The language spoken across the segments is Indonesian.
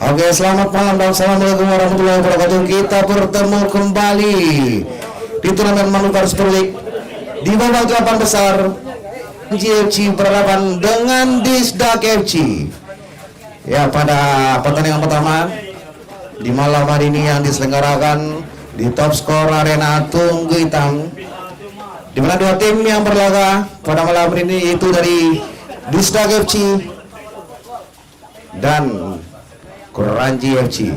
Oke, selamat malam dan assalamualaikum warahmatullahi wabarakatuh. Kita bertemu kembali di turnamen Manuver Super League di babak 8 besar. GFC berhadapan dengan Disdak FC. Ya, pada pertandingan pertama di malam hari ini yang diselenggarakan di Top Score Arena Tunggu Hitam, di mana dua tim yang berlaga pada malam hari ini yaitu dari Disdak FC dan Kuranji FC.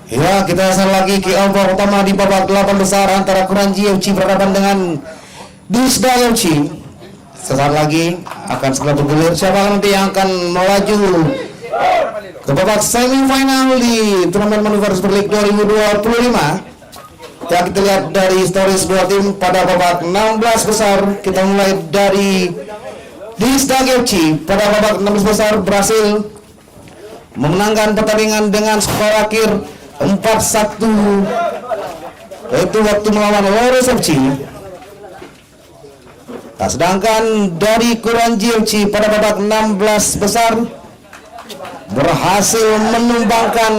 Ya, kita hasil lagi kick off pertama di babak 8 besar antara Kuranji FC berhadapan dengan Disdak FC. Sesaat lagi akan segera bergulir siapa nanti yang akan melaju ke babak semifinal di turnamen Manuver Super League 2025. Ya, kita lihat dari historis dua tim pada babak 16 besar. Kita mulai dari Disdak FC pada babak 16 besar berhasil memenangkan pertandingan dengan skor akhir 4-1, yaitu waktu melawan Lores FC. Nah, sedangkan dari Kuranji FC pada babak 16 besar berhasil menumbangkan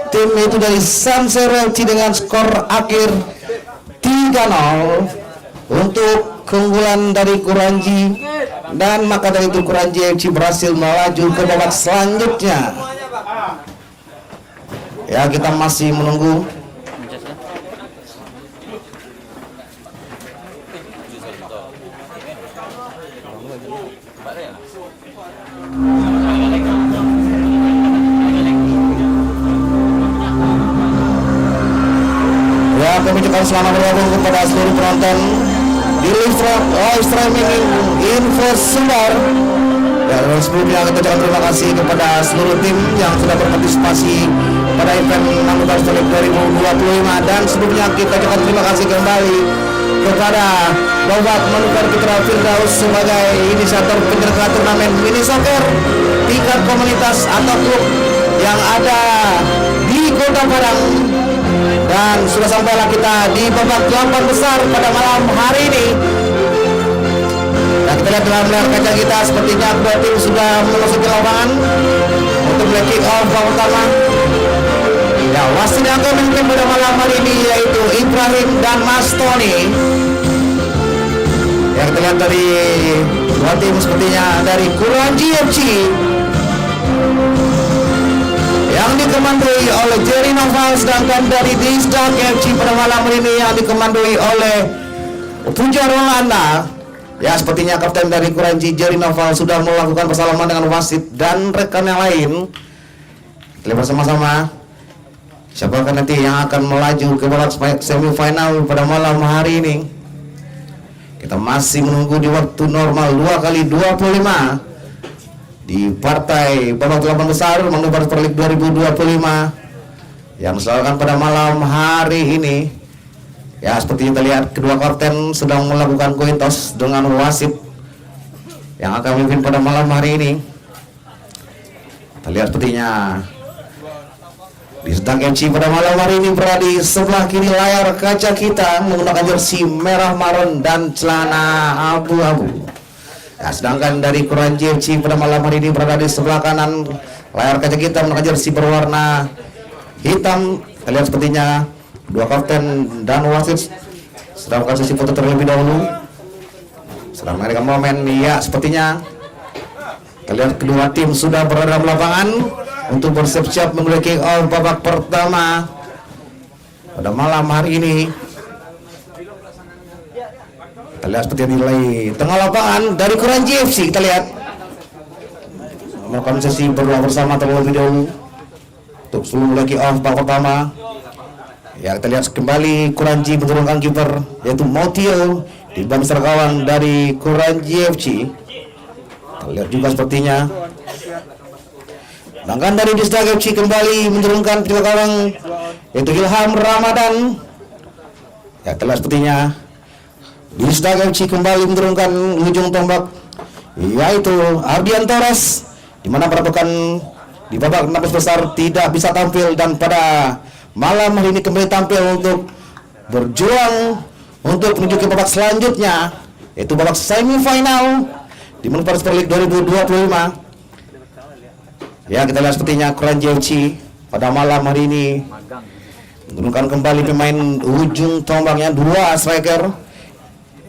tim itu dari Sansero FC dengan skor akhir 3-0 untuk keunggulan dari Kuranji, dan maka dari itu Kuranji FC berhasil melaju ke babak selanjutnya. Ya, kita masih menunggu. Ya, kami ucapkan selamat bergabung kepada seluruh penonton di live streaming Info Sumbar. Ya, sebelumnya kita ucapkan terima kasih kepada seluruh tim yang sudah berpartisipasi pada event Manuver Super League 2025, dan sebelumnya kita ucapkan terima kasih kembali kepada Bapak Manuver Putra Firdaus sebagai inisiator penyelenggara turnamen mini soccer tingkat komunitas atau klub yang ada di Kota Padang. Dan sudah sampailah kita di babak 8 besar pada malam hari ini. Dan kita lihat dalam layar kaca kita, sepertinya kedua tim sudah memasuki lapangan untuk mulai kick off babak pertama. Ya, wasit yang akan memimpin pada malam hari ini yaitu Ibrahim dan Mas Tony. Yang kita lihat dari dua tim sepertinya dari Kuranji FC yang dikomandoi oleh Jerry Noval, sedangkan dari Disdak FC pada malam hari ini yang dikomandoi oleh Puja Rolanda. Ya, sepertinya kapten dari Kuranji Jerry Noval sudah melakukan persalaman dengan wasit dan rekan yang lain. Kita lihat bersama-sama siapakah nanti yang akan melaju ke babak semifinal pada malam hari ini. Kita masih menunggu di waktu normal 2x25 di partai babak 8 besar Manuver Super League 2025 yang diselenggarakan pada malam hari ini. Ya, seperti kita lihat kedua kapten sedang melakukan coin toss dengan wasit yang akan memimpin pada malam hari ini. Kita lihat sepertinya Disdak FC pada malam hari ini berada di sebelah kiri layar kaca kita menggunakan jersey merah marun dan celana abu-abu. Ya, sedangkan dari Kuranji FC pada malam hari ini berada di sebelah kanan layar kaca kita menggunakan jersey berwarna hitam. Kita lihat sepertinya dua kapten dan wasit sedang melakukan sesi foto terlebih dahulu, sedang mengadakan momen. Ya, sepertinya kita lihat kedua tim sudah berada dalam lapangan. untuk bersiap-siap memulai kick off babak pertama pada malam hari ini. Kita lihat seperti nilai tengah lapangan dari Kuranji FC. Kita lihat melakukan sesi berdoa bersama terlebih dahulu untuk sebelum mulai kick off babak pertama. Ya, kita lihat kembali Kuranji menurunkan kiper yaitu Motio di bangsa gawang dari Kuranji FC. Kita lihat juga sepertinya sedangkan dari Disdag FC kembali menurunkan penjaga gawang yaitu Ilham Ramadan. Ya, kita lihat sepertinya Disdag FC kembali menurunkan ujung tombak yaitu Ardian Torres, di mana peratukan di babak 16 besar tidak bisa tampil dan pada malam hari ini kembali tampil untuk berjuang untuk menuju ke babak selanjutnya yaitu babak semifinal di Menpora Super League 2025. Ya, kita lihat sepertinya Kuranji FC pada malam hari ini menurunkan kembali pemain ujung tombaknya, dua striker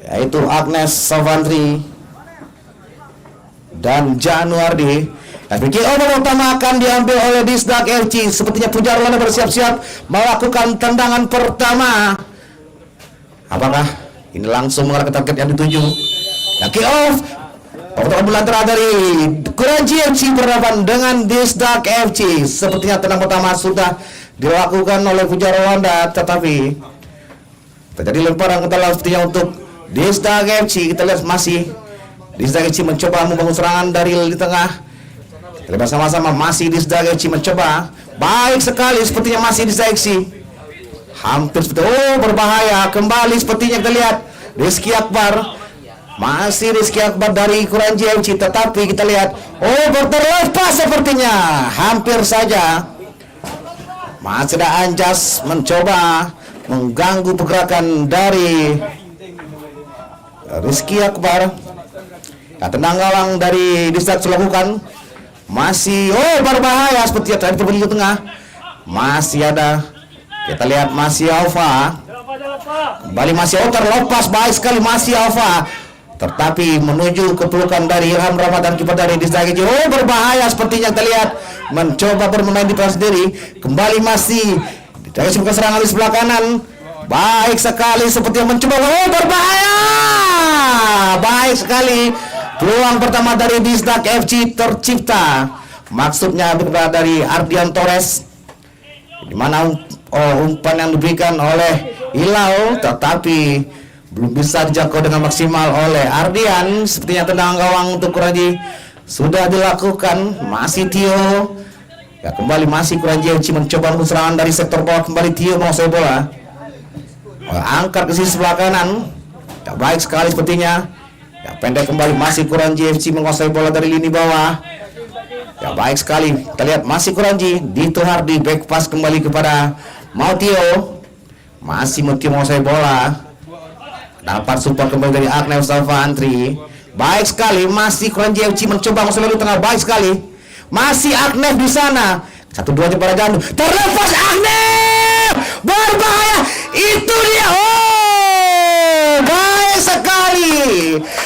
yaitu Agnes Savantri dan Januardi. Kick off pertama akan diambil oleh Disdag FC. Sepertinya Pujar Lana bersiap-siap melakukan tendangan pertama. Apakah ini langsung mengarah ke target yang dituju? Nah, kick off pertandingan belantara dari Kuranji FC berhadapan dengan Disdag FC. Sepertinya tendangan pertama sudah dilakukan oleh Pujar Lana, tetapi terjadi lemparan ke dalam sepertinya untuk Disdag FC. Kita lihat masih Disdag FC mencoba membangun serangan dari di tengah. Kita bersama-sama masih Disdag FC mencoba. Baik sekali sepertinya masih Disdag FC. Hampir seperti berbahaya. Kembali sepertinya kita lihat Rizky Akbar. Masih Rizky Akbar dari Kuranji FC, tetapi kita lihat terlepas sepertinya. Hampir saja. Masih ada Anjas mencoba mengganggu pergerakan dari Rizky Akbar. Nah, tenang gawang dari Disdag dilakukan. Masih berbahaya seperti tadi berbunyi ke tengah. Masih ada, kita lihat masih Alfa. Kembali masih terlepas, baik sekali masih Alfa. Tetapi menuju ke pelukan dari Ilham Ramadan kiper dari Disdag. Berbahaya sepertinya kita lihat mencoba bermain di pelan sendiri. Kembali masih dari sebuah serangan di sebelah kanan. Baik sekali seperti yang mencoba. Berbahaya. Baik sekali. Peluang pertama dari Disdag FC tercipta. Maksudnya dari Ardian Torres, di mana umpan yang diberikan oleh Hilal, tetapi belum bisa dijangkau dengan maksimal oleh Ardian. Sepertinya tendangan gawang untuk Kuranji sudah dilakukan. Masih Tio. Ya, kembali masih Kuranji FC mencoba serangan dari sektor bawah. Kembali Tio menguasai bola. Angkat ke sisi sebelah kanan. Ya, baik sekali sepertinya. Ya, pendek kembali masih Kuranji FC menguasai bola dari lini bawah. Ya, baik sekali. Kita lihat masih Kuranji. Dito Hardi back pass kembali kepada Mautio. Masih Mautio menguasai bola. Dapat support kembali dari Agnes Salvantri. Baik sekali. Masih Kuranji FC mencoba masuk lalu tengah. Baik sekali. Masih Agnes di sana. 1-2 pada Jandu. Terlepas Agnes. Berbahaya. Itu dia. Baik sekali.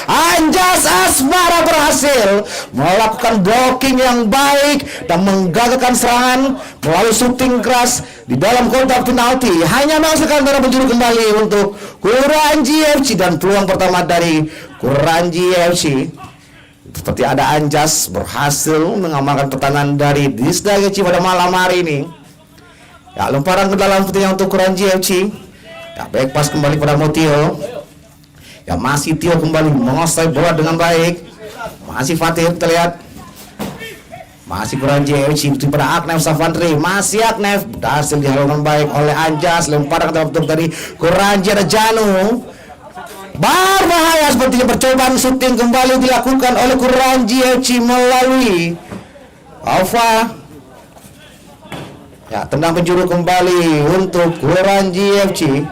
Anjas Asmara berhasil melakukan blocking yang baik dan menggagalkan serangan melalui shooting keras di dalam kotak penalti. Hanya menghasilkan darah penjuru kembali untuk Kuranji FC dan peluang pertama dari Kuranji FC. Seperti ada Anjas berhasil mengamankan pertahanan dari Disdag FC pada malam hari ini. Ya, lemparan ke dalam sepertinya untuk Kuranji FC. Ya, back pass kembali pada Motio. Ya, masih Tio kembali menguasai bola dengan baik. Masih Fatih terlihat. Masih Kuranji FC pada Agnes Savantri. Masih Agnes berhasil dihalalkan baik oleh Anjas. Lemparan untuk dari Kuranji ada Janu. Berbahaya sepertinya percobaan syuting kembali dilakukan oleh Kuranji FC melalui Alfa. Ya, tendang penjuru kembali untuk Kuranji FC.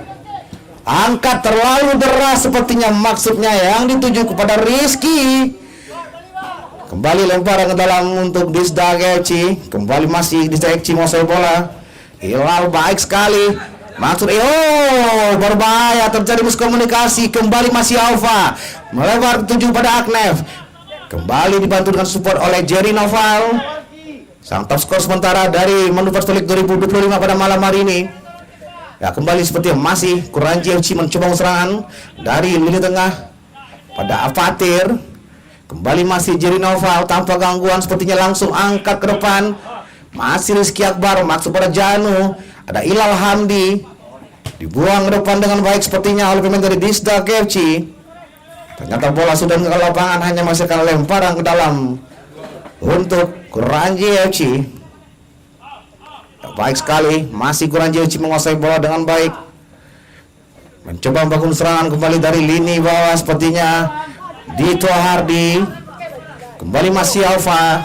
Angkat terlalu deras sepertinya maksudnya yang dituju kepada Rizky. Kembali lemparan ke dalam untuk Disdag FC. Kembali masih Disdag FC menguasai bola. Hilal baik sekali. Maksud berbahaya, terjadi miskomunikasi. Kembali masih Alfa melebar tuju pada Agnef. Kembali dibantu dengan support oleh Jerry Noval. sang top skor sementara dari Manuver Stolik 2025 pada malam hari ini. Ya, kembali seperti masih Kuranji FC mencoba serangan dari lini tengah pada Afatir. Kembali masih Jerry Noval tanpa gangguan, sepertinya langsung angkat ke depan. Masih Rizky Akbar maksud pada Janu. Ada Ilal Hamdi, dibuang ke depan dengan baik sepertinya oleh pemain dari Disdak FC. Ternyata bola sudah ke lapangan, hanya menghasilkan lemparan ke dalam untuk Kuranji FC. Baik sekali, masih Kuranji FC menguasai bola dengan baik. Mencoba membangun serangan kembali dari lini bawah sepertinya Dito Hardi. Kembali masih Alfa.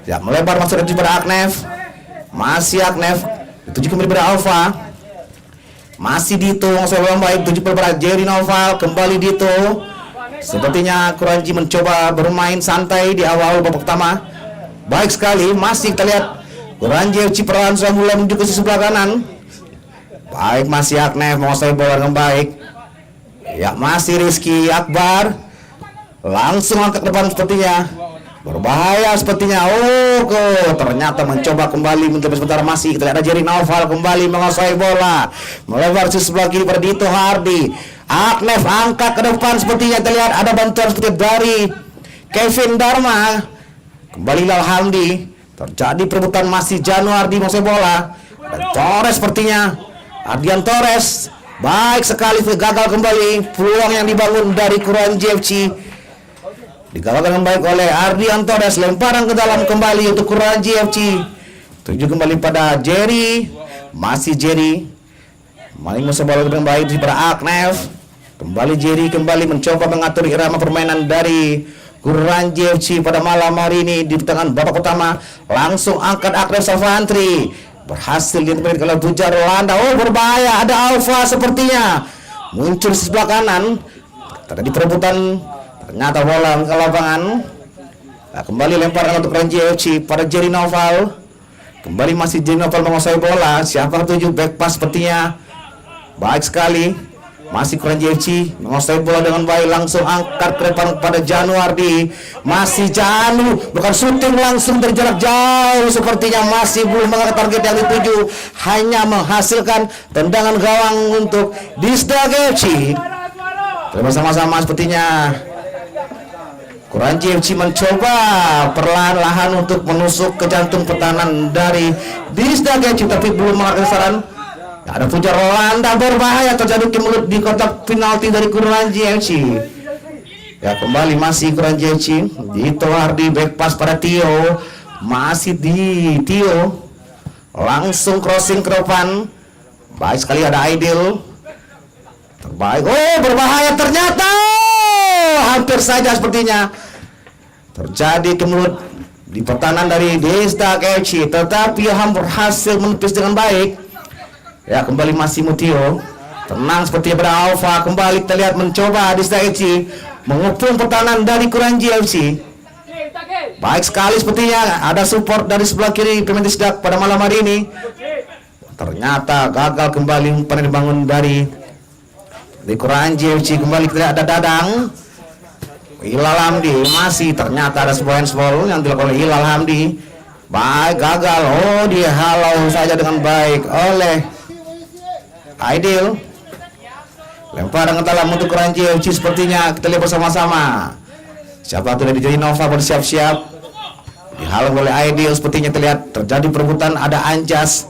Ya, melebar masuk pada Agnef. Masih Agnef dituju kembali pada Alfa. Masih Dito menguasai bola baik, dituju pada Jerry Noval. Kembali Dito. Sepertinya Kuranji mencoba bermain santai di awal babak pertama. Baik sekali, masih kita lihat Kuranji FC perlahan sudah mulai menuju ke sisi sebelah kanan. Baik, masih Agnef menguasai bola dengan baik. Ya, masih Rizky Akbar. Langsung angkat ke depan sepertinya. Berbahaya sepertinya. Ternyata mencoba kembali mencoba sebentar, masih kita lihat ada Jerry Noval kembali menguasai bola. Melebar sisi sebelah kiri pada Dito Hardi. Agnef angkat ke depan sepertinya, kita lihat ada bantuan seperti dari Kevin Dharma. Kembali Ilal Hamdi. Terjadi perebutan masih Januardi menguasai bola. Dan Torres sepertinya. Ardian Torres. Baik sekali, gagal kembali peluang yang dibangun dari Kuranji FC. Digagalkan dengan baik oleh Ardian Torres. Lemparan ke dalam kembali untuk Kuranji FC. Tuju kembali pada Jerry. Masih Jerry. Maling menguasai bola dengan baik pada Agnef. Kembali Jerry kembali mencoba mengatur irama permainan dari Kuranji FC pada malam hari ini. Di pertengahan babak pertama langsung angkat Agnef Savantri, berhasil diintervensi oleh Bujar Rolanda. Berbahaya, ada Alfa sepertinya muncul di sebelah kanan. Terjadi perebutan, ternyata bola ke lapangan. Nah, kembali lemparan untuk Kuranji FC pada Jerry Noval. Kembali masih Jerry Noval menguasai bola. Siapa tuju back pass sepertinya. Baik sekali, masih Kuranji FC menguasai bola dengan baik. Langsung angkat ke depan pada Januardi. Masih Janu, bukan syuting langsung dari jarak jauh sepertinya, masih belum mengangkat target yang dituju, hanya menghasilkan tendangan gawang untuk Disdak FC. Bersama-sama sepertinya Kuranji FC mencoba perlahan-lahan untuk menusuk ke jantung pertahanan dari Disdak FC, tapi belum mengangkat saran. Ada Pujar Rolanda, berbahaya, terjadi kemelut di kotak penalti dari Kuranji FC. Ya, kembali masih Kuranji FC. Dito Hardi back pass pada Tio. Masih di Tio. Langsung crossing ke depan. Baik sekali, ada Aidil. Terbaik. Berbahaya ternyata. Hampir saja sepertinya terjadi kemelut di pertahanan dari Disdak FC, tetapi hampir berhasil menepis dengan baik. Ya, kembali masih Mutio. Tenang seperti pada Alfa. Kembali kita lihat mencoba Disdak FC mengepung pertahanan dari Kuranji FC. Baik sekali sepertinya ada support dari sebelah kiri pemain Disdak pada malam hari ini. Ternyata gagal kembali umpan yang dibangun dari Kuranji FC. Kembali kita lihat ada Dadang. Ilal Hamdi masih, ternyata ada sebuah handball yang dilakukan oleh Ilal Hamdi. Baik, gagal. Dihalau saja dengan baik oleh Aidil. Lemparan ke dalam untuk Kuranji FC sepertinya, kita lihat bersama-sama. Siapa tuh dari Jerry Nova bersiap-siap. Dihalau oleh Aidil sepertinya, terlihat terjadi perebutan, ada Anjas.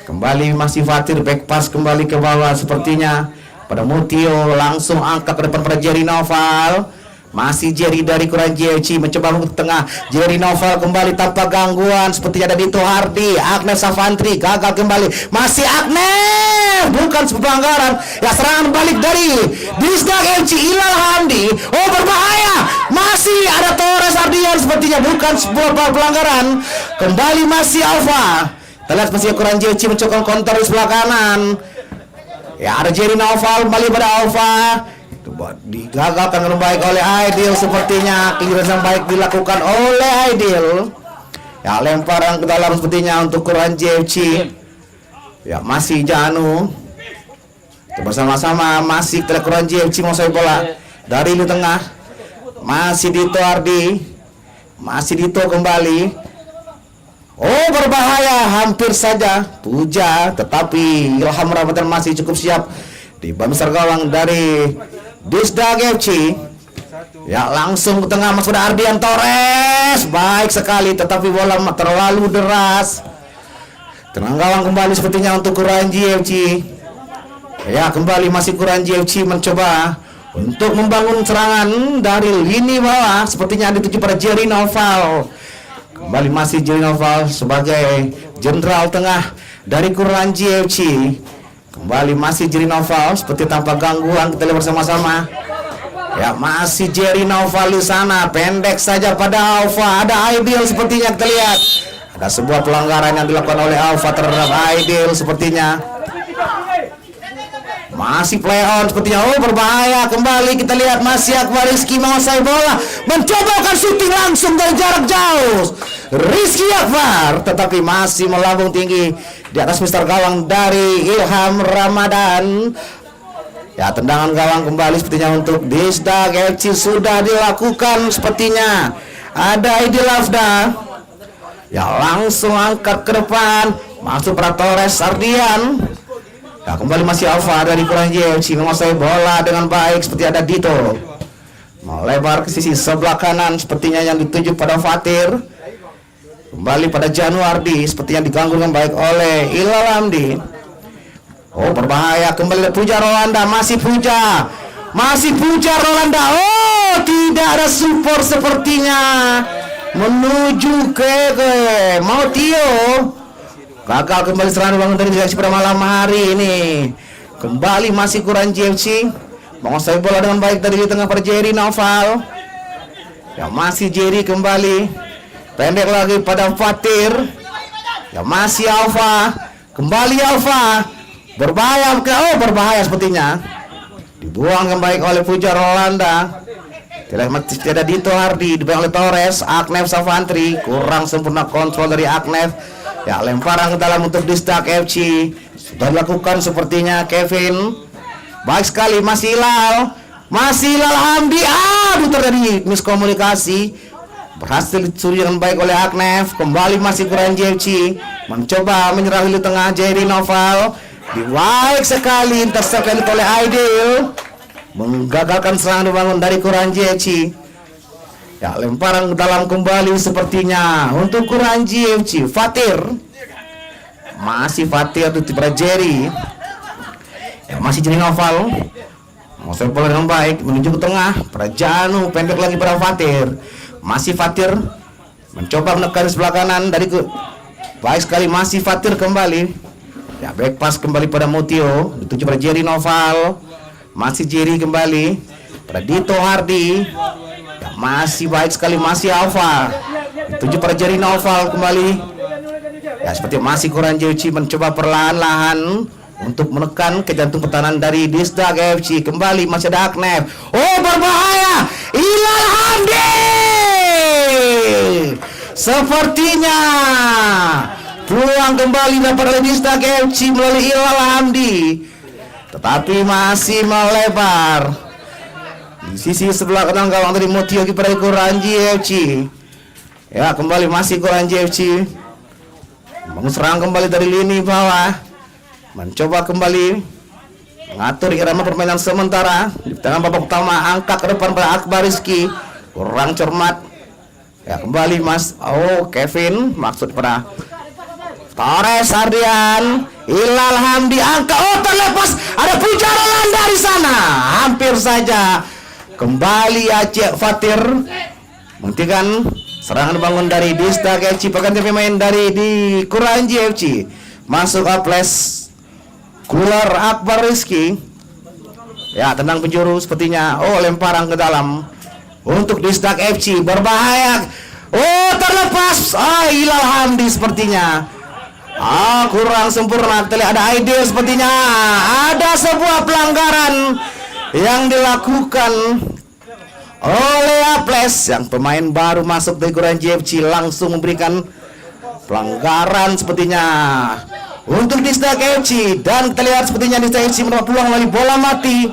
Kembali masih Fatir, back pass kembali ke bawah sepertinya pada Mutio. Langsung angkat ke depan pada Jerry Noval. Masih Jerry dari Kuranji FC mencoba ke tengah. Jerry Noval kembali tanpa gangguan, sepertinya ada Dito Hardi. Agnef Savantri gagal kembali. Masih Agnef, bukan sebuah pelanggaran. Ya, serangan balik dari Disdak FC. Ilal Hamdi. Berbahaya. Masih ada Torres Ardian, sepertinya bukan sebuah pelanggaran. Kembali masih Alfa. Kita lihat masih Kuranji FC mencoba counter di sebelah kanan. Ya, ada Jerry Noval kembali pada Alfa. Digagalkan dengan baik oleh Aidil sepertinya. Clearance yang baik dilakukan oleh Aidil. Ya, lemparan ke dalam sepertinya untuk Kuranji FC. Ya, masih Janu. Bersama-sama masih Kuranji FC menguasai bola dari lini tengah. Masih Dito Ardi. Masih Dito kembali. Oh, berbahaya, hampir saja Puja, tetapi Ilham Ramadan masih cukup siap di besar gawang dari Disdag FC. Ya, langsung ke tengah masuk Ardian Torres, baik sekali, tetapi bola terlalu deras. Tenang gawang kembali sepertinya untuk Kuranji FC. Ya, kembali masih Kuranji FC mencoba untuk membangun serangan dari lini bawah, sepertinya dituju pada Jerry Noval. Kembali masih Jerry Noval sebagai jenderal tengah dari Kuranji FC. Kembali masih Jerry Noval, seperti tanpa gangguan kita lihat bersama-sama. Ya, masih Jerry Noval di sana, pendek saja pada Alfa. Ada Aidil sepertinya kita lihat. Ada sebuah pelanggaran yang dilakukan oleh Alfa terhadap Aidil sepertinya. Masih play on sepertinya. Oh, berbahaya. Kembali kita lihat masih Akbar Rizky menguasai bola, mencoba akan syuting langsung dari jarak jauh. Rizky Akbar tetapi masih melambung tinggi di atas mister gawang dari Ilham Ramadan. Ya, tendangan gawang kembali sepertinya untuk Disdag FC sudah dilakukan sepertinya. Ada Aidil Afda. Ya, langsung angkat ke depan. Masuk para Torres Ardian. Ya, kembali masih Alfa dari Kuranji FC menguasai bola dengan baik seperti ada Dito. Melebar ke sisi sebelah kanan sepertinya yang dituju pada Fatir. Kembali pada Januardi seperti yang diganggu dengan baik oleh Ilal Hamdi. Oh, berbahaya, kembali Puja Rolanda, masih Puja Rolanda. Oh, tidak ada support sepertinya menuju ke Mautio. Gagal kembali serangan bangun dari direksi pada malam hari ini. Kembali masih Kuranji FC menguasai bola dengan baik dari tengah pada Jerry Noval. Ya, masih Jerry kembali, pendek lagi pada Fatir. Ya, masih Alfa, kembali Alfa. Berbahaya, oh berbahaya sepertinya. Dibuang yang baik oleh Puja Rolanda. Tidak ada Dito Hardi, dibuang oleh Torres. Aknef Savantri, kurang sempurna kontrol dari Aknef. Ya, lemparan ke dalam untuk Disdag FC. Sudah dilakukan sepertinya Kevin. Baik sekali, masih Hilal Hamdi. Aduh, terjadi miskomunikasi. Berhasil dicuri dengan baik oleh Aknef. Kembali masih Kuranji FC mencoba menyerang di tengah Jerry Noval. Baik sekali, intercept oleh Aidil, menggagalkan serangan dibangun dari Kuranji FC. Ya, lemparan ke dalam kembali sepertinya untuk Kuranji FC. Fatir, masih Fatir di pada Jerry. Ya, masih Jerry Noval menguasai bola dengan baik menuju ke tengah pada Janu, pendek lagi pada Fatir. Masih Fatir mencoba menekan di sebelah kanan dari baik sekali, masih Fatir kembali. Ya, back pass kembali pada Mutio, dituju pada Jerry Noval. Masih Jerry kembali pada Dito Hardi. Ya, masih baik sekali, masih Alfa, dituju pada Jerry Noval kembali. Ya, seperti masih Kuranji FC mencoba perlahan-lahan untuk menekan ke jantung pertahanan dari Disdag FC. Kembali masih ada Aknef. Oh, berbahaya, Ilal Hamdi. Sepertinya peluang kembali dapat oleh Disdag FC melalui Ilal Hamdi, tetapi masih melebar di sisi sebelah kanan gawang dari Mutio kepada Kuranji FC. Ya, kembali masih Kuranji FC serang kembali dari lini bawah, mencoba kembali mengatur irama permainan sementara di tengah babak pertama. Angkat ke depan pada Akbar Rizky, kurang cermat. Ya, kembali Kevin, maksud pada Torres Ardian. Ilal Hamdi angka, oh terlepas, ada Puja Rolanda di sana, hampir saja. Kembali Aceh Fatir menghentikan serangan bangun dari Disdag FC. Pergantian pemain dari di Kuranji FC. Masuk Aples, keluar Akbar Rizky. Ya, tendang penjuru sepertinya. Oh, lemparan ke dalam untuk Disdag FC, berbahaya. Oh, terlepas. Ilal Hamdi sepertinya. Kurang sempurna. Kita lihat ada ide sepertinya. Ada sebuah pelanggaran yang dilakukan oleh Aples, yang pemain baru masuk dari Kuranji FC, langsung memberikan pelanggaran sepertinya untuk Disdag FC. Dan kita lihat sepertinya Disdag FC mendapat peluang melalui bola mati.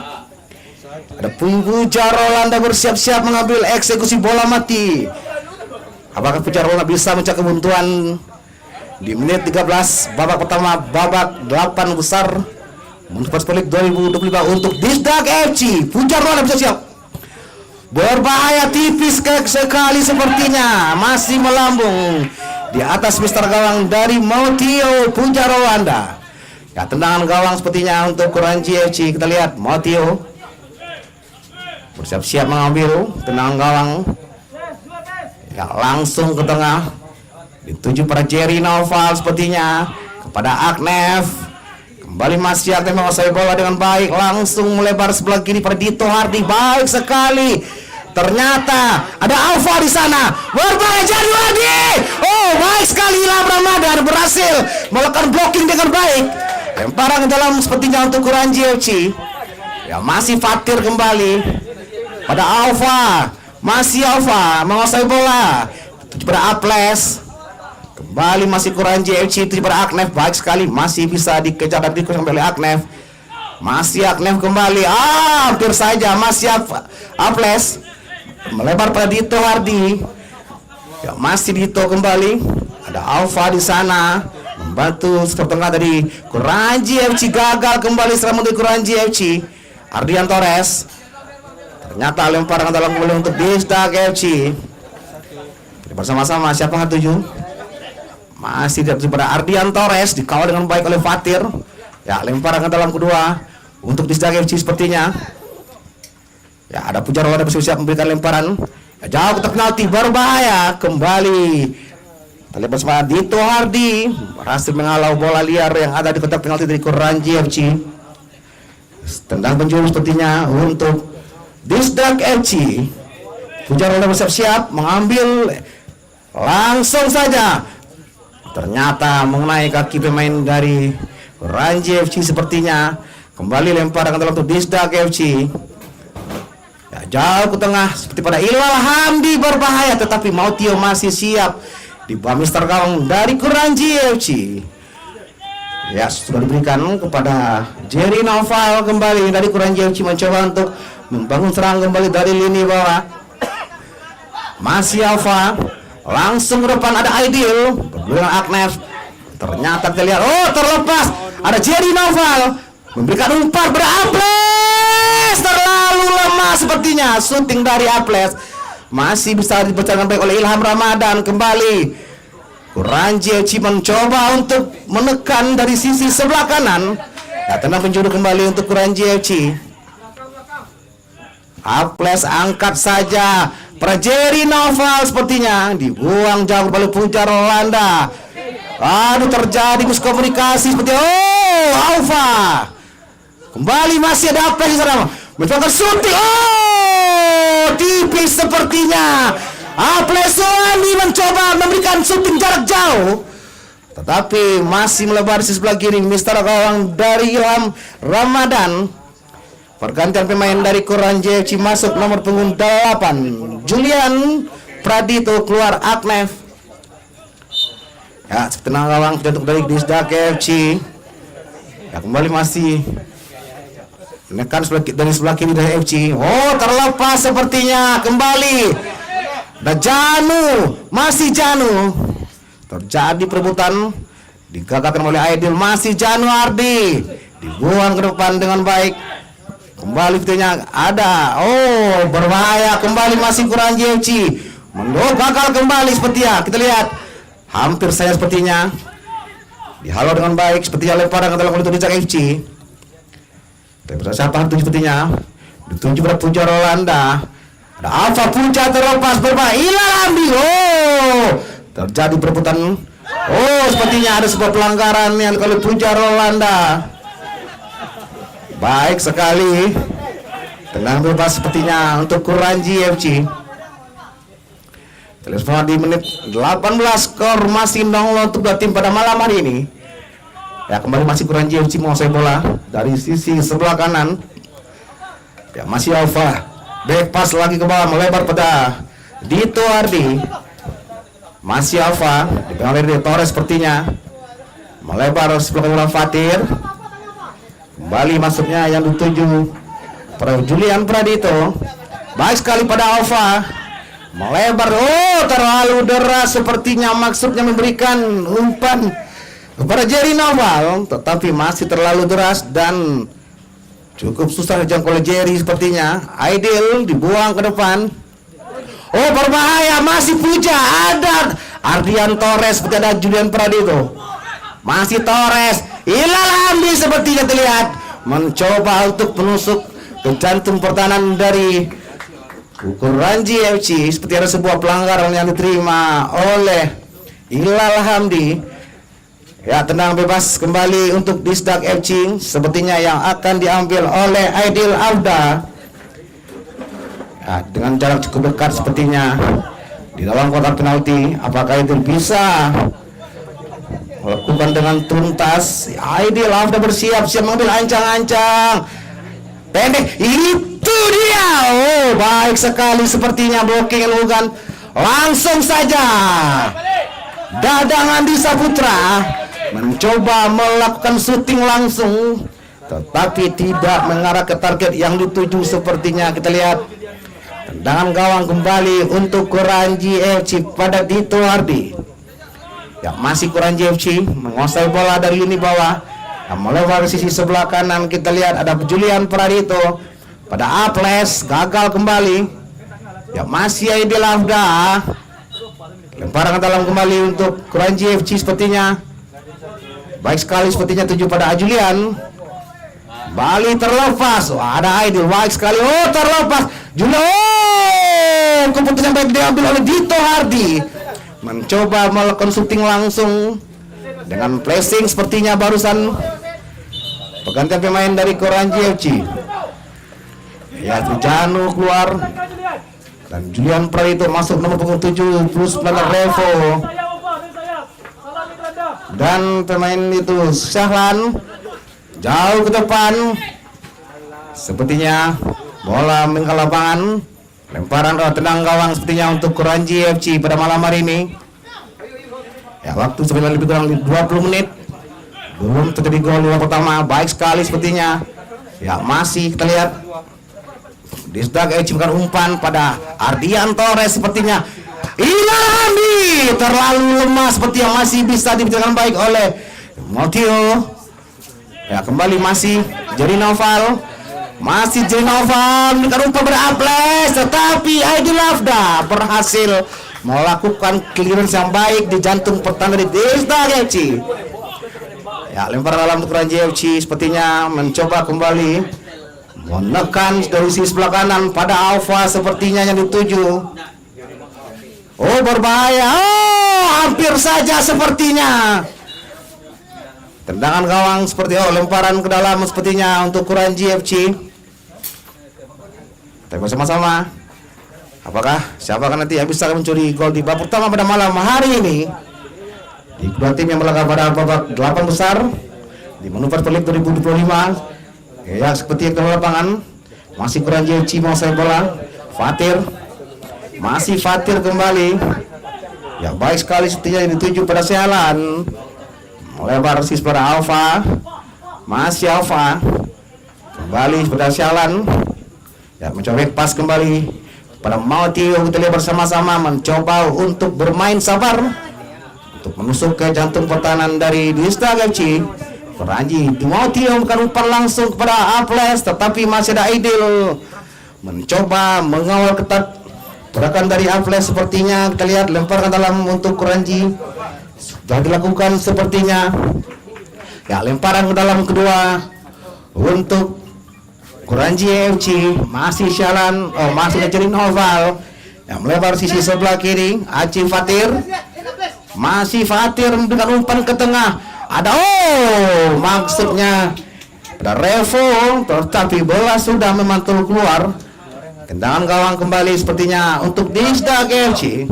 Ada Puja Rolanda bersiap-siap mengambil eksekusi bola mati. Apakah Puja Rolanda bisa mencari kebuntuan di menit 13 babak pertama, babak 8 besar Super League 2025 untuk Disdak FC. Pujar Roland bisa siap. Berbahaya tipis sekali sepertinya, masih melambung di atas mister gawang dari Mautio Pujar Rwanda. Ya, tendangan gawang sepertinya untuk Kuranji FC. Kita lihat Mautio bersiap-siap mengambil tendangan gawang. Ya, langsung ke tengah, dituju pada Jerry Noval sepertinya, kepada Agnef. Kembali masih akan menguasai bola dengan baik, langsung melebar sebelah kiri pada Dito Hardi. Baik sekali. Ternyata ada Alfa di sana. Berbahaya Jerry Hardi. Oh, baik sekali Ilham Ramadan berhasil melakukan blocking dengan baik. Lemparan ke dalam sepertinya untuk Kuranji FC. Ya, masih Fatir kembali pada Alfa. Masih Alfa menguasai bola. Tuju pada Aples. Kembali masih Kuranji FC, itu pada Agnef. Baik sekali, masih bisa dikejar dan dikuasai oleh Agnef. Masih Agnef kembali, hampir saja masih Aples melebar pada Dito Hardi. Ya, masih Dito kembali. Ada Alfa di sana membantu skor tengah dari Kuranji FC. Gagal kembali serangan dari Kuranji FC. Ardian Torres. Ternyata lemparan dalam kembali untuk Disdak FC. Bersama-sama siapa yang tuju? Masih pada Ardian Torres, dikawal dengan baik oleh Fatir. Ya, lemparan ke dalam kedua untuk Disdak FC sepertinya. Ya, ada Pujar Rwanda bersiap memberikan lemparan. Ya, jauh ke penalti, berbahaya kembali. Kita lihat bersama Dito Hardi berhasil menghalau bola liar yang ada di kotak penalti dari Kuranji FC. Tendang penjuru sepertinya untuk Disdak FC. Pujar Rwanda bersiap-siap mengambil, langsung saja. Ternyata mengenai kaki pemain dari Kuranji FC sepertinya. Kembali lemparan ke dalam untuk Disdak FC. Ya, jauh ke tengah seperti pada Ilwal Hamdi, berbahaya tetapi Mautio masih siap di bawah mister gawang dari Kuranji FC. Ya, sudah diberikan kepada Jerry Noval kembali dari Kuranji FC, mencoba untuk membangun serangan kembali dari lini bawah. Masih Alfa, langsung ke depan ada Aidil dengan Agnef. Ternyata kita lihat, oh terlepas, ada Jerry Noval memberikan umpan pada Aples. Terlalu lemah sepertinya shooting dari Aples. Masih bisa dibacakan baik oleh Ilham Ramadan. Kembali Kuranji FC mencoba untuk menekan dari sisi sebelah kanan. Nah, tenang penjuru kembali untuk Kuranji FC. Aples angkat saja pada Jerry Noval sepertinya, dibuang jauh kembali Pujar Rwanda. Aduh, terjadi miskomunikasi seperti, oh Alfa kembali masih ada Aples di sana mencoba shooting, oh tipis sepertinya. Aples Suwandi mencoba memberikan shooting jarak jauh tetapi masih melebar di sebelah kiri mister gawang dari Ilham Ramadan. Pergantian pemain dari Kuranji FC, masuk nomor punggung 8 Julian Pradito, keluar Agnef. Ya, tenang gawang untuk dari Disdak FC. Ya, kembali masih menekan dari sebelah kiri dari FC. Oh, terlepas sepertinya. Kembali dan Janu, masih Janu. Terjadi perebutan, digagalkan oleh Aidil. Masih Janu Ardi, dibuang ke depan dengan baik. Kembali fitnya ada, oh berbahaya kembali masih Kuranji FC. Gagal kembali sepertinya. Kita lihat, hampir saya sepertinya dihalau dengan baik sepertinya lemparan ke dalam kulit Disdak FC. Siapa tuju sepertinya dituju pada Pujar Rwanda. Ada Alfa Puja terlepas, berbahaya Ilham Hamdi. Oh, terjadi perebutan. Oh, sepertinya ada sebuah pelanggaran yang oleh Pujar Rwanda. Baik sekali, tenang bebas sepertinya untuk Kuranji FC. Telepon di menit 18, skor masih 0 untuk dua tim pada malam hari ini. Ya, kembali masih Kuranji FC menguasai bola dari sisi sebelah kanan. Ya, masih Alfa, back pass lagi ke bawah melebar pada Dito Hardi. Masih Alfa, dipegang oleh Torres sepertinya melebar sebelah kanan Fatir. Kembali masuknya yang dituju pada Julian Pradito. Baik sekali pada Alfa, melebar. Oh, terlalu deras sepertinya, maksudnya memberikan umpan kepada Jerry Noval, tetapi masih terlalu deras dan cukup susah dijangkau oleh Jerry sepertinya. Aidil dibuang ke depan. Oh, berbahaya, masih Puja, ada Ardian Torres, seperti ada Julian Pradito. Masih Torres, Hilal Hamdi sepertinya terlihat mencoba untuk menusuk ke jantung pertahanan dari Kuranji FC. Seperti ada sebuah pelanggaran yang diterima oleh Hilal Hamdi. Ya, tenang bebas kembali untuk Disdak FC, sepertinya yang akan diambil oleh Aidil Auda. Ya, dengan jarak cukup dekat sepertinya di dalam kotak penalti. Apakah itu bisa melakukan dengan tuntas? Aidil Auda bersiap-siap mengambil ancang-ancang pendek. Itu dia. Oh, baik sekali sepertinya blocking Lugan. Langsung saja Dadang Andi Saputra mencoba melakukan syuting langsung, tetapi tidak mengarah ke target yang dituju sepertinya. Kita lihat tendangan gawang kembali untuk Kuranji FC pada Dito Hardi. Ya, masih Kuranji FC menguasai bola dari lini bawah. Nah, melebar sisi sebelah kanan, kita lihat ada Julian Pradito pada Aples, gagal kembali. Ya, masih Aidil Afda, lemparan ke dalam kembali untuk Kuranji FC sepertinya. Baik sekali sepertinya tuju pada Julian. Bali terlepas. Oh, ada Aidil, baik sekali. Oh, terlepas Julian. Oh, keputusan baik diambil oleh Dito Hardi, mencoba melakukan syuting langsung dengan pressing sepertinya barusan. Pergantian pemain dari Kuranji FC. Ya, Janu keluar dan Julian Pradito masuk nomor punggung 7 plus pelanggar Revo. Dan pemain itu Syahlan jauh ke depan. Sepertinya bola ke lapangan. Lemparan tenang gawang sepertinya untuk Kuranji FC pada malam hari ini. Ya, waktu sebenarnya lebih kurang 20 menit. Belum terjadi gol yang pertama. Baik sekali sepertinya. Ya, masih kita lihat Disdak FC bukan umpan pada Ardian Torres sepertinya. Hilal Hamdi terlalu lemah, seperti yang masih bisa diberikan baik oleh Motio. Ya, kembali masih Jerry Noval. Masih Jerry Noval memberikan umpan pada Aples, tetapi Aidil Afda berhasil melakukan clearance yang baik di jantung pertahanan dari Disdak FC. Ya, lemparan dalam untuk Kuranji FC sepertinya mencoba kembali menekan dari sisi sebelah kanan pada Alfa sepertinya yang dituju. Oh, berbahaya. Oh, hampir saja sepertinya. Tendangan gawang seperti lemparan ke dalam sepertinya untuk Kuranji FC. Kita bersama-sama. Apakah siapa nanti yang bisa mencuri gol di babak pertama pada malam hari ini? Di kedua tim yang berlaga pada babak 8 besar di Manuver League 2025. Ya, seperti yang di lapangan masih Kuranji FC menguasai bola. Fatir, masih Fatir kembali. Ya, baik sekali sepertinya dituju pada Syahlan. Melebar sis pada Alfa. Masih Alfa. Kembali pada Syahlan. Ya, mencoba pas kembali pada Mautio. Kita lihat bersama-sama mencoba untuk bermain sabar untuk menusuk ke jantung pertahanan dari Disdak FC. Kuranji Mautio bukan umpan langsung kepada Aples, tetapi masih ada Aidil mencoba mengawal ketat gerakan dari Aples sepertinya. Kita lihat lemparkan dalam untuk Kuranji sudah dilakukan sepertinya. Ya, lemparan ke dalam kedua untuk Kuranji FC. Masih Syahlan, masih Jerry Noval yang melebar sisi sebelah kiri. Aceh Fatir, masih Fatir dengan umpan ke tengah. Ada maksudnya pada Revo, tetapi bola sudah memantul keluar. Tendangan gawang kembali sepertinya untuk Disdak FC.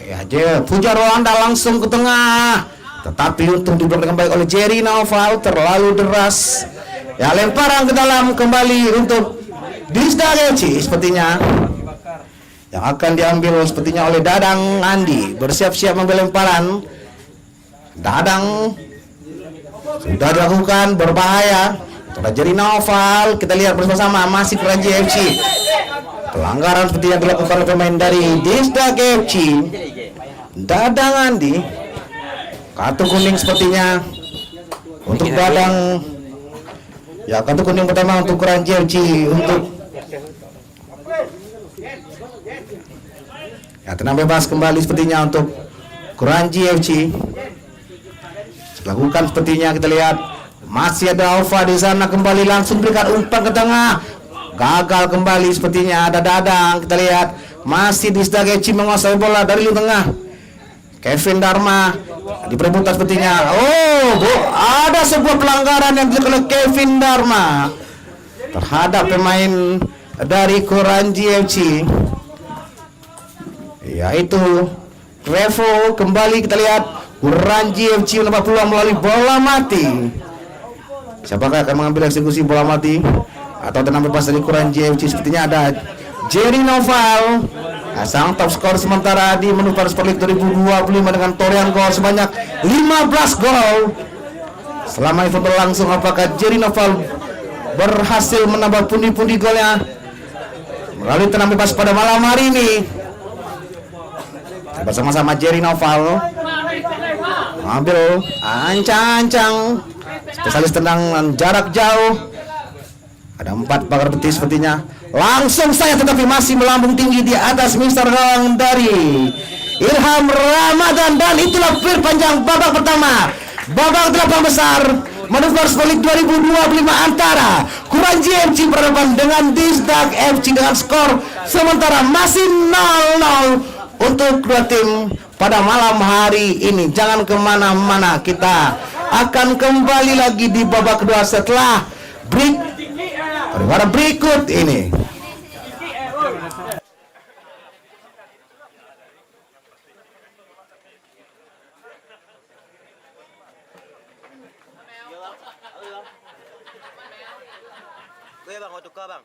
Ya, Puja Rwanda langsung ke tengah, tetapi untuk diberikan baik oleh Jerry Noval, terlalu deras. Ya, lemparan ke dalam kembali untuk Disdak FC sepertinya yang akan diambil sepertinya oleh Dadang Andi. Bersiap-siap mengambil lemparan. Dadang sudah dilakukan, berbahaya. Sudah Jerry Noval, kita lihat bersama-sama masih Kuranji FC. Pelanggaran seperti yang dilakukan oleh pemain dari Disdak FC. Dadang Andi. Kartu kuning sepertinya untuk Dadang. Ya, kartu kuning pertama untuk Kranji FC untuk ya, tenang bebas kembali sepertinya untuk Kranji FC. Lakukan sepertinya kita lihat masih ada Alfa di sana, kembali langsung berikan umpan ke tengah. Gagal kembali sepertinya ada Dadang. Kita lihat masih Disdak FC menguasai bola dari lini tengah. Kevin Dharma diperebutkan sepertinya. Ada sebuah pelanggaran yang dilakukan oleh Kevin Dharma terhadap pemain dari Kranji FC, yaitu Revo. Kembali kita lihat Kranji FC mendapat peluang melalui bola mati. Siapakah akan mengambil eksekusi bola mati atau tenang bebas dari Kranji FC? Sepertinya ada Jerry Noval, sang top skor sementara di menu Super League 2025 dengan torehan gol sebanyak 15 gol. Selama itu berlangsung, apakah Jerry Noval berhasil menambah pundi-pundi golnya melalui tenang bebas pada malam hari ini? Bersama-sama Jerry Noval ambil ancang-ancang spesialis tendangan jarak jauh. Ada 4 pagar betis sepertinya. Langsung saya tetapi masih melambung tinggi di atas Mister gawang dari Ilham Ramadan, dan itulah panjang babak pertama. Babak 8 besar manuver Super League 2025 antara Kranji FC berhadapan dengan Disdak FC dengan skor sementara masih 0-0 untuk dua tim pada malam hari ini. Jangan kemana-mana, kita akan kembali lagi di babak kedua setelah break pada berikut ini. Gue bang, mau tukar bang.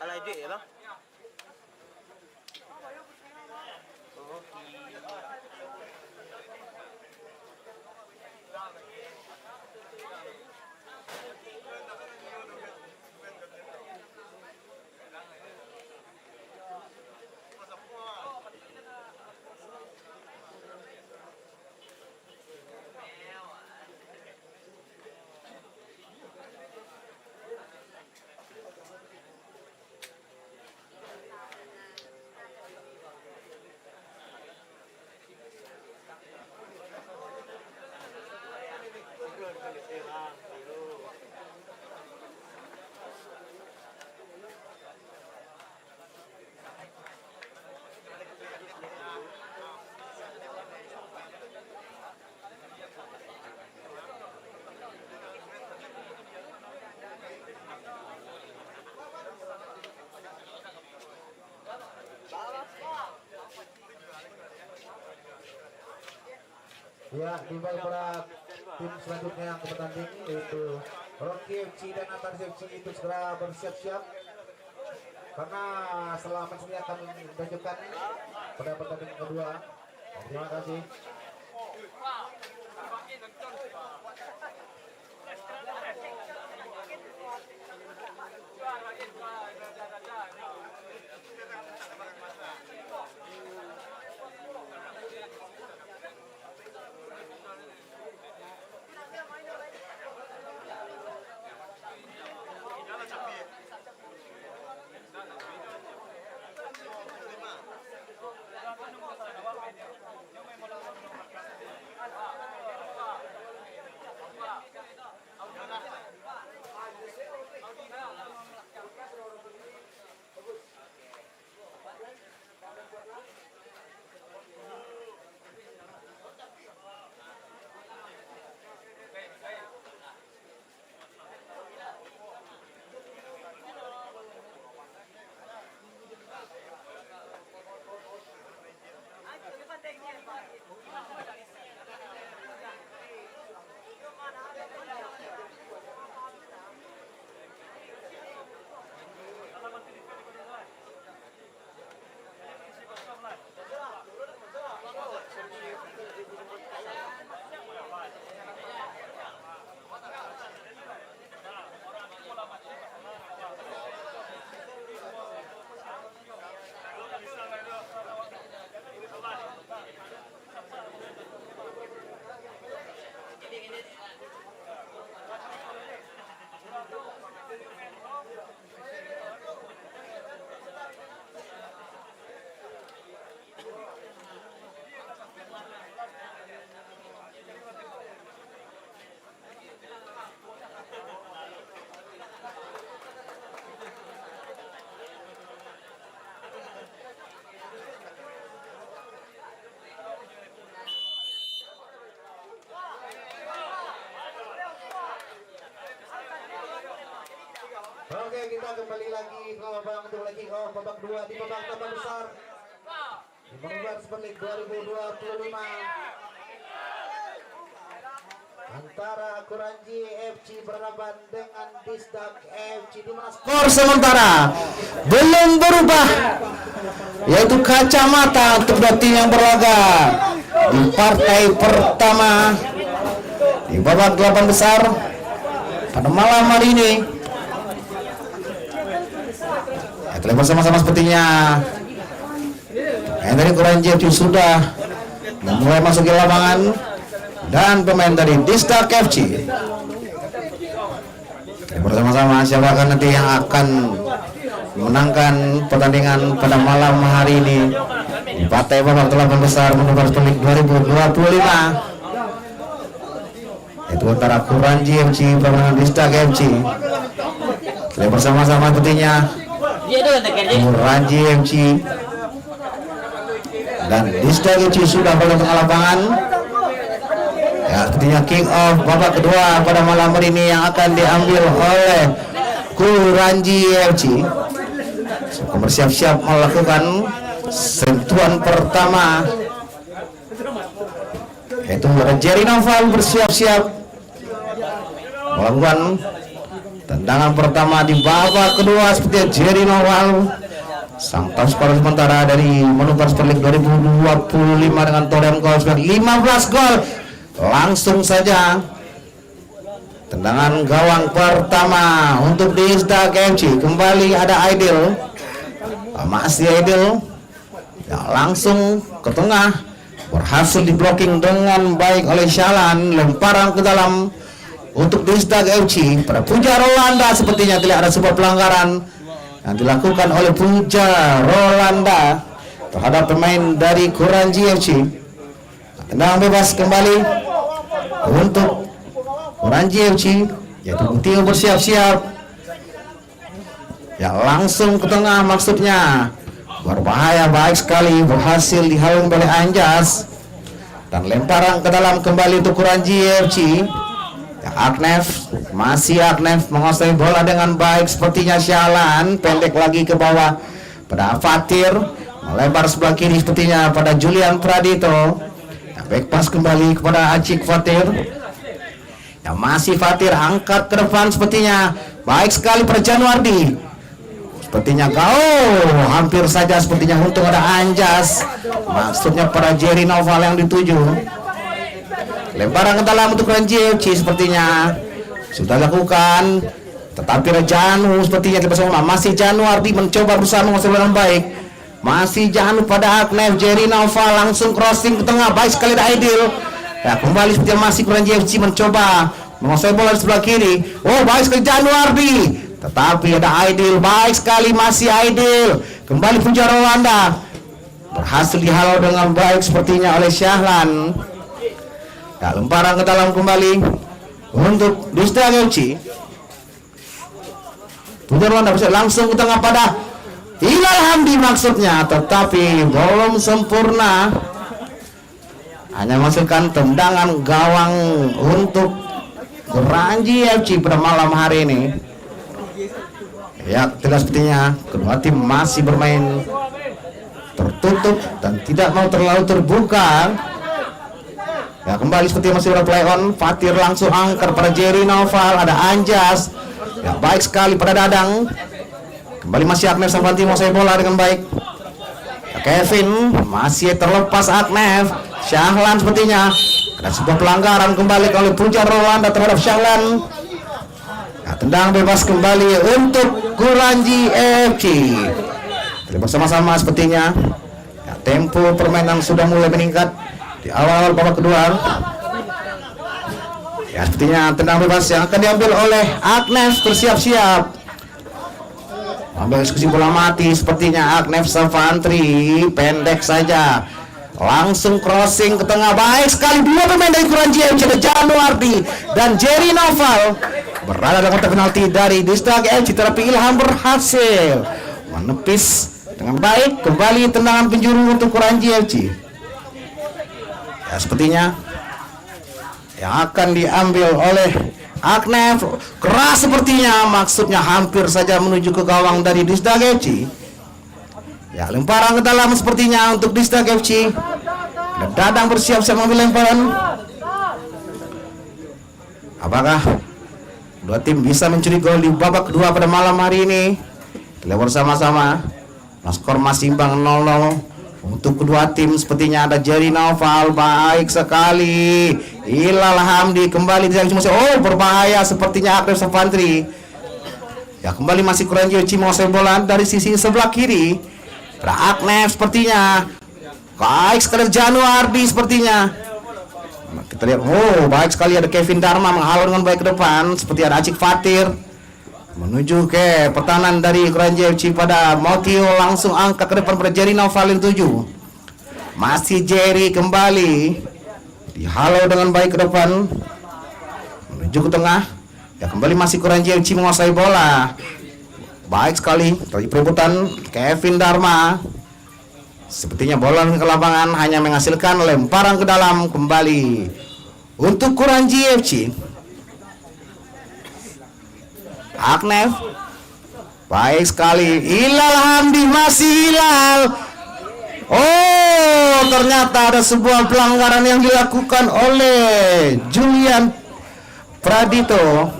Alay duit ya bang? Ya, timbal pada tim selanjutnya yang bertanding yaitu Rocky FC dan Antar FC itu segera bersiap-siap karena setelah match ini akan menunjukkan pada pertandingan kedua. Terima kasih. Oke, kita kembali lagi ke babak untuk kick off babak 2 di babak tambah besar. Di Moneyball Super League 2025. Antara Kuranji FC berhadapan dengan Disdak FC, di mana Skor sementara belum berubah, yaitu kacamata untuk dua tim yang berlaga di partai pertama di babak 8 besar pada malam hari ini. Kita bersama-sama sepertinya yang dari Kuranji FC sudah mulai masuk ke lapangan, dan pemain dari Disdak FC bersama-sama siapakah nanti yang akan menangkan pertandingan pada malam hari ini di partai babak 8 besar Moneyball Super League 2025, itu antara Kuranji FC berlawan Disdak FC. Kita bersama-sama sepertinya Kuranji FC dan Disdak FC sudah berada di lapangan. Ya, sepertinya kick off babak kedua pada malam hari ini yang akan diambil oleh Kuranji FC. Bersiap-siap melakukan sentuhan pertama, yaitu Jerry Noval bersiap-siap melakukan tendangan pertama di babak kedua. Seperti Jerry Noval, sang top skor sementara dari Moneyball Super League 2025 dengan total gol 15 gol. Langsung saja tendangan gawang pertama untuk Disdak FC. Kembali ada Aidil, masih Aidil ya, langsung ke tengah, berhasil di blocking dengan baik oleh Shalan. Lemparan ke dalam untuk Disdak FC pada Puja Rolanda. Sepertinya tidak ada sebuah pelanggaran yang dilakukan oleh Puja Rolanda terhadap pemain dari Kuranji FC. Tendangan bebas kembali untuk Kuranji FC, yaitu Tinggal bersiap-siap ya, langsung ke tengah, maksudnya berbahaya baik sekali, berhasil dihalung oleh Anjas, dan lemparan ke dalam kembali untuk Kuranji FC ya, Aknef, masih Aknef menguasai bola dengan baik. Sepertinya Shalan pendek lagi ke bawah pada Fatir, melebar sebelah kiri sepertinya pada Julian Pradito. Back pass kembali kepada Acik Fatir. Ya, masih Fatir angkat ke depan sepertinya. Baik sekali pada Januardi. Sepertinya hampir saja sepertinya untung ada Anjas. Maksudnya pada Jerry Noval yang dituju. Lemparan ke dalam untuk Kuranji FC sepertinya sudah lakukan. Tetapi Rejanu sepertinya bersama masih Januardi mencoba berusaha menguasai dengan baik. Masih jangan pada Aknef, Jerry Noval langsung crossing ke tengah, baik sekali ada Aidil. Ya, kembali seperti masih Kuranji FC mencoba menguasai bola di sebelah kiri. Oh, baik sekali Januardi, tetapi ada Aidil, baik sekali masih Aidil. Kembali Puja Rolanda, berhasil dihalau dengan baik sepertinya oleh Syahlan. Ya, lemparan ke dalam kembali untuk Disdak FC. Puja Rolanda bisa langsung ke tengah pada Hilal Hamdi maksudnya, tetapi belum sempurna. Hanya masukkan tendangan gawang untuk Kuranji FC pada malam hari ini. Ya, tidak sepertinya kedua tim masih bermain tertutup dan tidak mau terlalu terbuka. Ya, kembali seperti masih play on. Fatir langsung angker pada Jerry Noval, ada Anjas. Ya, baik sekali pada Dadang. Kembali masih Aknef sang ganti menguasai bola dengan baik. Kevin masih terlepas Aknef. Syahlan sepertinya ada sebuah pelanggaran kembali oleh Puja Rolanda terhadap Syahlan. Nah, tendang bebas kembali untuk Kuranji FC. Bersama-sama sepertinya ya, tempo permainan sudah mulai meningkat di awal-awal babak kedua. Ya, sepertinya tendang bebas yang akan diambil oleh Aknef bersiap-siap. Ambil eksekusi bola mati sepertinya Aknef Savantri, pendek saja. Langsung crossing ke tengah, baik sekali dua pemain dari Kuranji FC, Januardi dan Jerry Noval berada dalam kotak penalti dari Disdak FC, tetapi Ilham berhasil menepis dengan baik. Kembali tendangan penjuru untuk Kuranji FC. Ya, sepertinya yang akan diambil oleh Aknef keras sepertinya, maksudnya hampir saja menuju ke gawang dari Distag FC. Ya, lemparan ke dalam sepertinya untuk Distag FC. Dan Dadang bersiap-siap mengambil lemparan. Apakah dua tim bisa mencuri gol di babak kedua pada malam hari ini? Kita bersama-sama. Skor masih imbang 0-0 untuk kedua tim. Sepertinya ada Jerry Naufal, baik sekali. Ilal Hamdi kembali di oh berbahaya sepertinya Aknef Infantry. Ya, kembali masih Kuranji FC menguasai bola dari sisi sebelah kiri. Ada Aknef sepertinya. Baik sekali Januardi sepertinya. Kita lihat, oh baik sekali ada Kevin Dharma menghalau dengan baik ke depan. Seperti ada Acik Fatir menuju ke pertahanan dari Kuranji FC pada Motio, langsung angkat ke depan pada Jerry Novalin 7. Masih Jerry kembali dihalau dengan baik ke depan menuju ke tengah. Ya, kembali masih Kuranji FC menguasai bola. Baik sekali dari perebutan Kevin Dharma. Sepertinya bola ke lapangan hanya menghasilkan lemparan ke dalam kembali untuk Kuranji FC. Aknef baik sekali, Ilal Hamdi masih Ilal. Oh, ternyata ada sebuah pelanggaran yang dilakukan oleh Julian Pradito,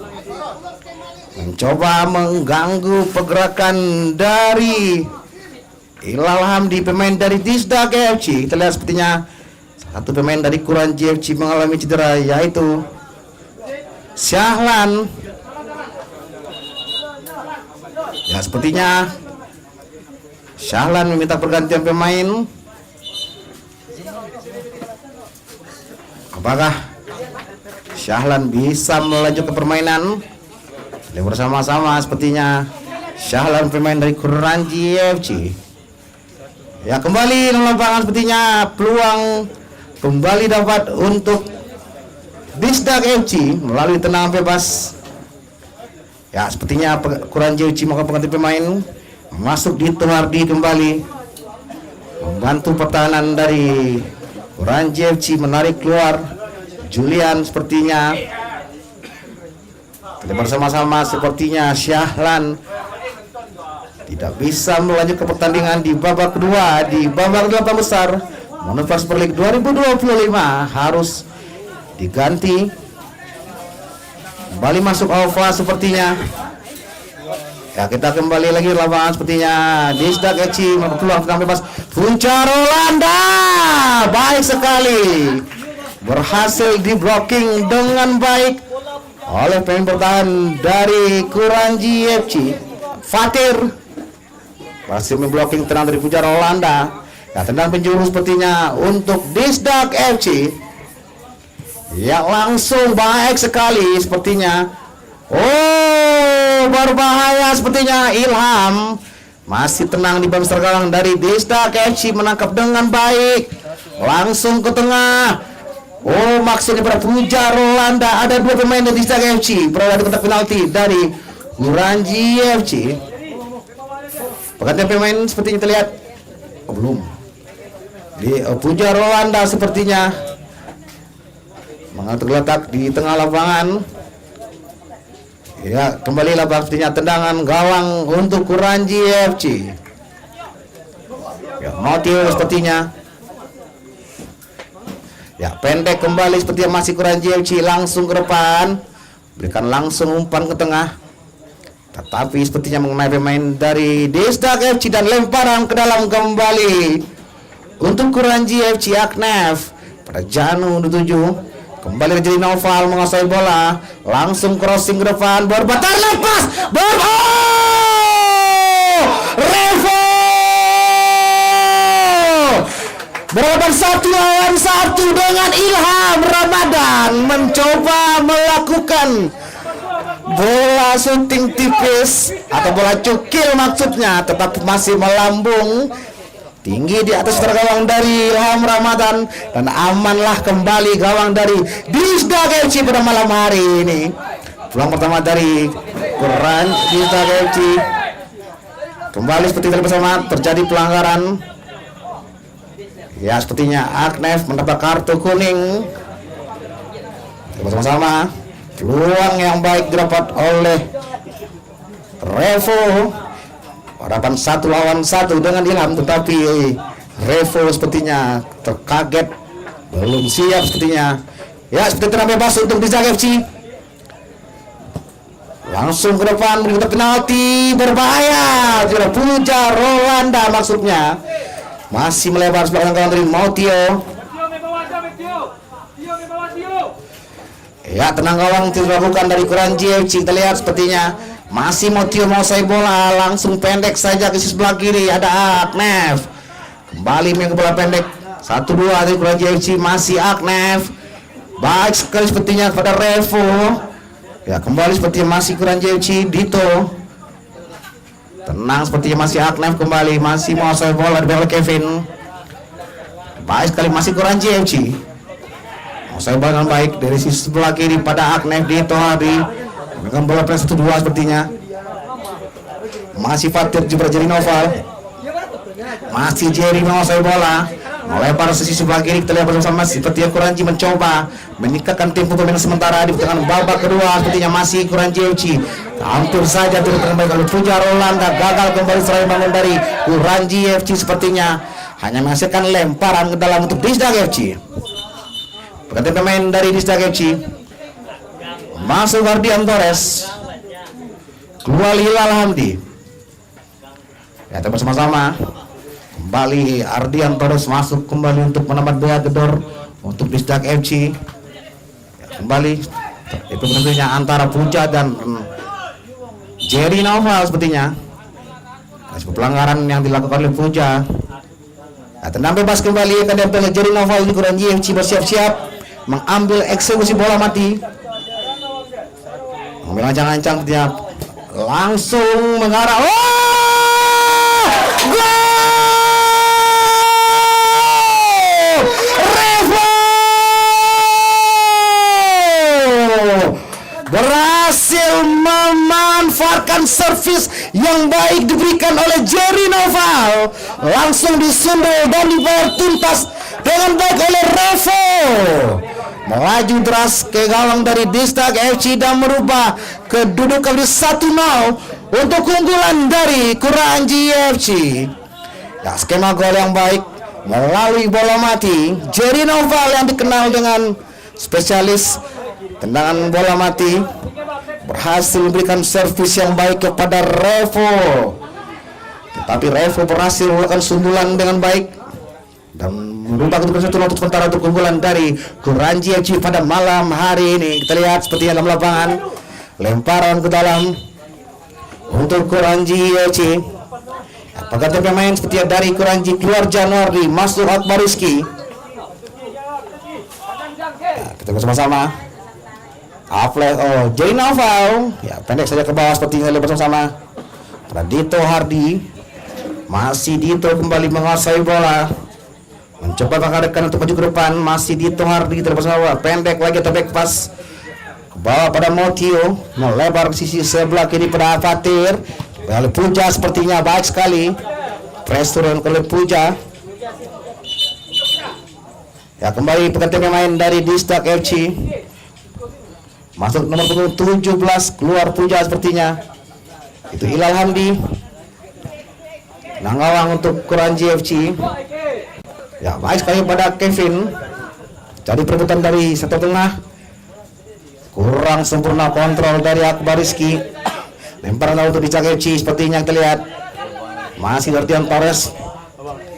mencoba mengganggu pergerakan dari Ilal Hamdi, pemain dari Distag FC. Kita lihat sepertinya satu pemain dari Kuranji FC mengalami cedera, yaitu Syahlan. Ya, sepertinya Syahlan meminta pergantian pemain. Apakah Syahlan bisa melaju ke permainan? Lihat bersama-sama, sepertinya Syahlan pemain dari Kuranji FC. Ya, kembali dalam lapangan sepertinya peluang kembali dapat untuk Distag FC melalui tendangan bebas. Ya, sepertinya Kuranji FC melakukan pengganti pemain. Masuk di Tuhardi kembali membantu pertahanan dari Kuranji FC, menarik keluar Julian sepertinya. Kita bersama-sama sepertinya Syahlan tidak bisa melanjut ke pertandingan di babak kedua. Di babak 8 besar Manuver Super League 2025 harus diganti. Kembali masuk Alfa sepertinya. Ya, kita kembali lagi lapangan sepertinya Distag FC peluang tenang bebas. Punca Rolanda baik sekali, berhasil di blocking dengan baik oleh pemain bertahan dari Kuranji FC. Fatir masih memblocking tenang dari Punca Rolanda. Ya, tendang penjuru sepertinya untuk Distag FC. Ya, langsung baik sekali sepertinya. Oh, berbahaya sepertinya Ilham. Masih tenang di bawah gawang dari Distag FC, menangkap dengan baik. Langsung ke tengah. Oh, maksudnya pada Puja Rolanda. Ada dua pemain dari Distag FC berada di kotak penalti dari Kuranji FC. Pergantian pemain sepertinya terlihat. Oh, belum. Di Puja Rolanda sepertinya mengatur letak di tengah lapangan. Ya, kembali lapangan sepertinya tendangan gawang untuk Kuranji FC. Ya, Motio sepertinya. Ya, pendek kembali sepertinya masih Kuranji FC, langsung ke depan. Berikan langsung umpan ke tengah. Tetapi sepertinya mengenai pemain dari Distag FC dan lemparan ke dalam kembali untuk Kuranji FC. Aknef pada Janu 7. Kembali jadi Noval menguasai bola, langsung crossing ke depan, berbatar lepas, Revo berhadapan 1-1 dengan Ilham Ramadan, mencoba melakukan bola syuting tipis atau bola cukil maksudnya, tetapi masih melambung tinggi di atas gawang dari Ilham Ramadan, dan amanlah kembali gawang dari Distag FC pada malam hari ini. Peluang pertama dari Kuranji Distag FC. Kembali seperti tadi bersama terjadi pelanggaran. Ya, sepertinya Aknef mendapat kartu kuning. Bersama-sama Peluang yang baik didapat oleh Revo. Hadapan 1 lawan 1 dengan Ilham, tetapi Revo sepertinya terkaget, belum siap sepertinya. Ya, seperti tenang bebas untuk Distrak FC. Langsung ke depan berikut penalti berbahaya. Tidak Puja Rolanda maksudnya. Masih melebar sebelah kanan dari Mautio. Ya, tenang gawang dilakukan dari Kuranji FC. Kita lihat sepertinya masih Mautio menguasai bola, langsung pendek saja ke sisi sebelah kiri. Ada Aknef. Kembali main ke bola pendek. 1-2 dari Kuranji FC, masih Aknef. Baik sekali sepertinya pada Revo. Ya, kembali sepertinya masih Kuranji FC. Dito. Tenang sepertinya masih Aknef kembali, masih menguasai bola di bawah Kevin. Baik sekali masih Kuranji FC. Menguasai bola dengan baik dari sisi sebelah kiri pada Aknef. Dito Hadi dengan bola press 1-2 sepertinya. Masih Fatir juga jadi Noval. Masih Jerry menguasai bola, melebar sisi sebelah kiri. Kita lihat bersama sepertinya Kuranji mencoba meningkatkan tempo permainan sementara di pertengahan babak kedua. Sepertinya masih Kuranji FC. Hampir saja turut kembali kalau Puja Rolanda gagal kembali serangan bangun dari Kuranji FC. Sepertinya hanya menghasilkan lemparan ke dalam untuk Distrak FC. Berganti pemain dari Distrak FC. Masuk Ardian Torres, keluar Hilal Hamdi. Ya, kita bersama-sama. Kembali Ardian Torres masuk kembali untuk menambah daya gedor untuk Distrak FC. Ya, kembali itu tentunya antara Puja dan Jerry Noval sepertinya. Sebuah pelanggaran yang dilakukan oleh Puja. Nah, tenang bebas kembali akan diambil Jerry Noval di Kuranji FC, bersiap-siap mengambil eksekusi bola mati. Mengambil ancang-ancang tiap langsung mengarah. Gol! Berhasil memanfaatkan servis yang baik diberikan oleh Jerry Noval, langsung disundul dan dibayar tuntas dengan baik oleh Revo. Melaju deras ke gawang dari Distrak FC dan merubah kedudukan di 1-0 untuk keunggulan dari Kuranji FC. Ya, skema gol yang baik melalui bola mati. Jerry Noval yang dikenal dengan spesialis tendangan bola mati berhasil memberikan servis yang baik kepada Revo, tetapi Revo berhasil melakukan sundulan dengan baik dan merubah kedudukan 1-0 untuk sementara untuk keunggulan dari Kuranji FC pada malam hari ini. Kita lihat sepertinya dalam lapangan lemparan ke dalam untuk Kuranji FC. Pergantian pemain sepertinya dari Kuranji keluar Januari, masuk Akbar Rizky. Kita bersama-sama. Jerry Noval, ya pendek saja ke bawah seperti yang bersama-sama. Dito Hardi, masih Dito kembali menguasai bola, mencoba mengadakan untuk maju ke depan. Masih Dito Hardi bersama, pendek lagi atau back pass ke bawah pada Mautio, melebar ke sisi sebelah kiri pada Fatir. Lalu Puja sepertinya baik sekali, press turun oleh Puja. Ya, kembali pergantian pemain dari Distrak FC. Masuk nomor 17, keluar Puja sepertinya. Itu Hilal Hamdi. Nanggawang untuk Kuranji FC. Ya, baik sekali pada Kevin. Jadi perebutan dari satu tengah. Kurang sempurna kontrol dari Akbar Rizky. Lemparan untuk Distrak FC sepertinya kita lihat. Masih Ardian Torres.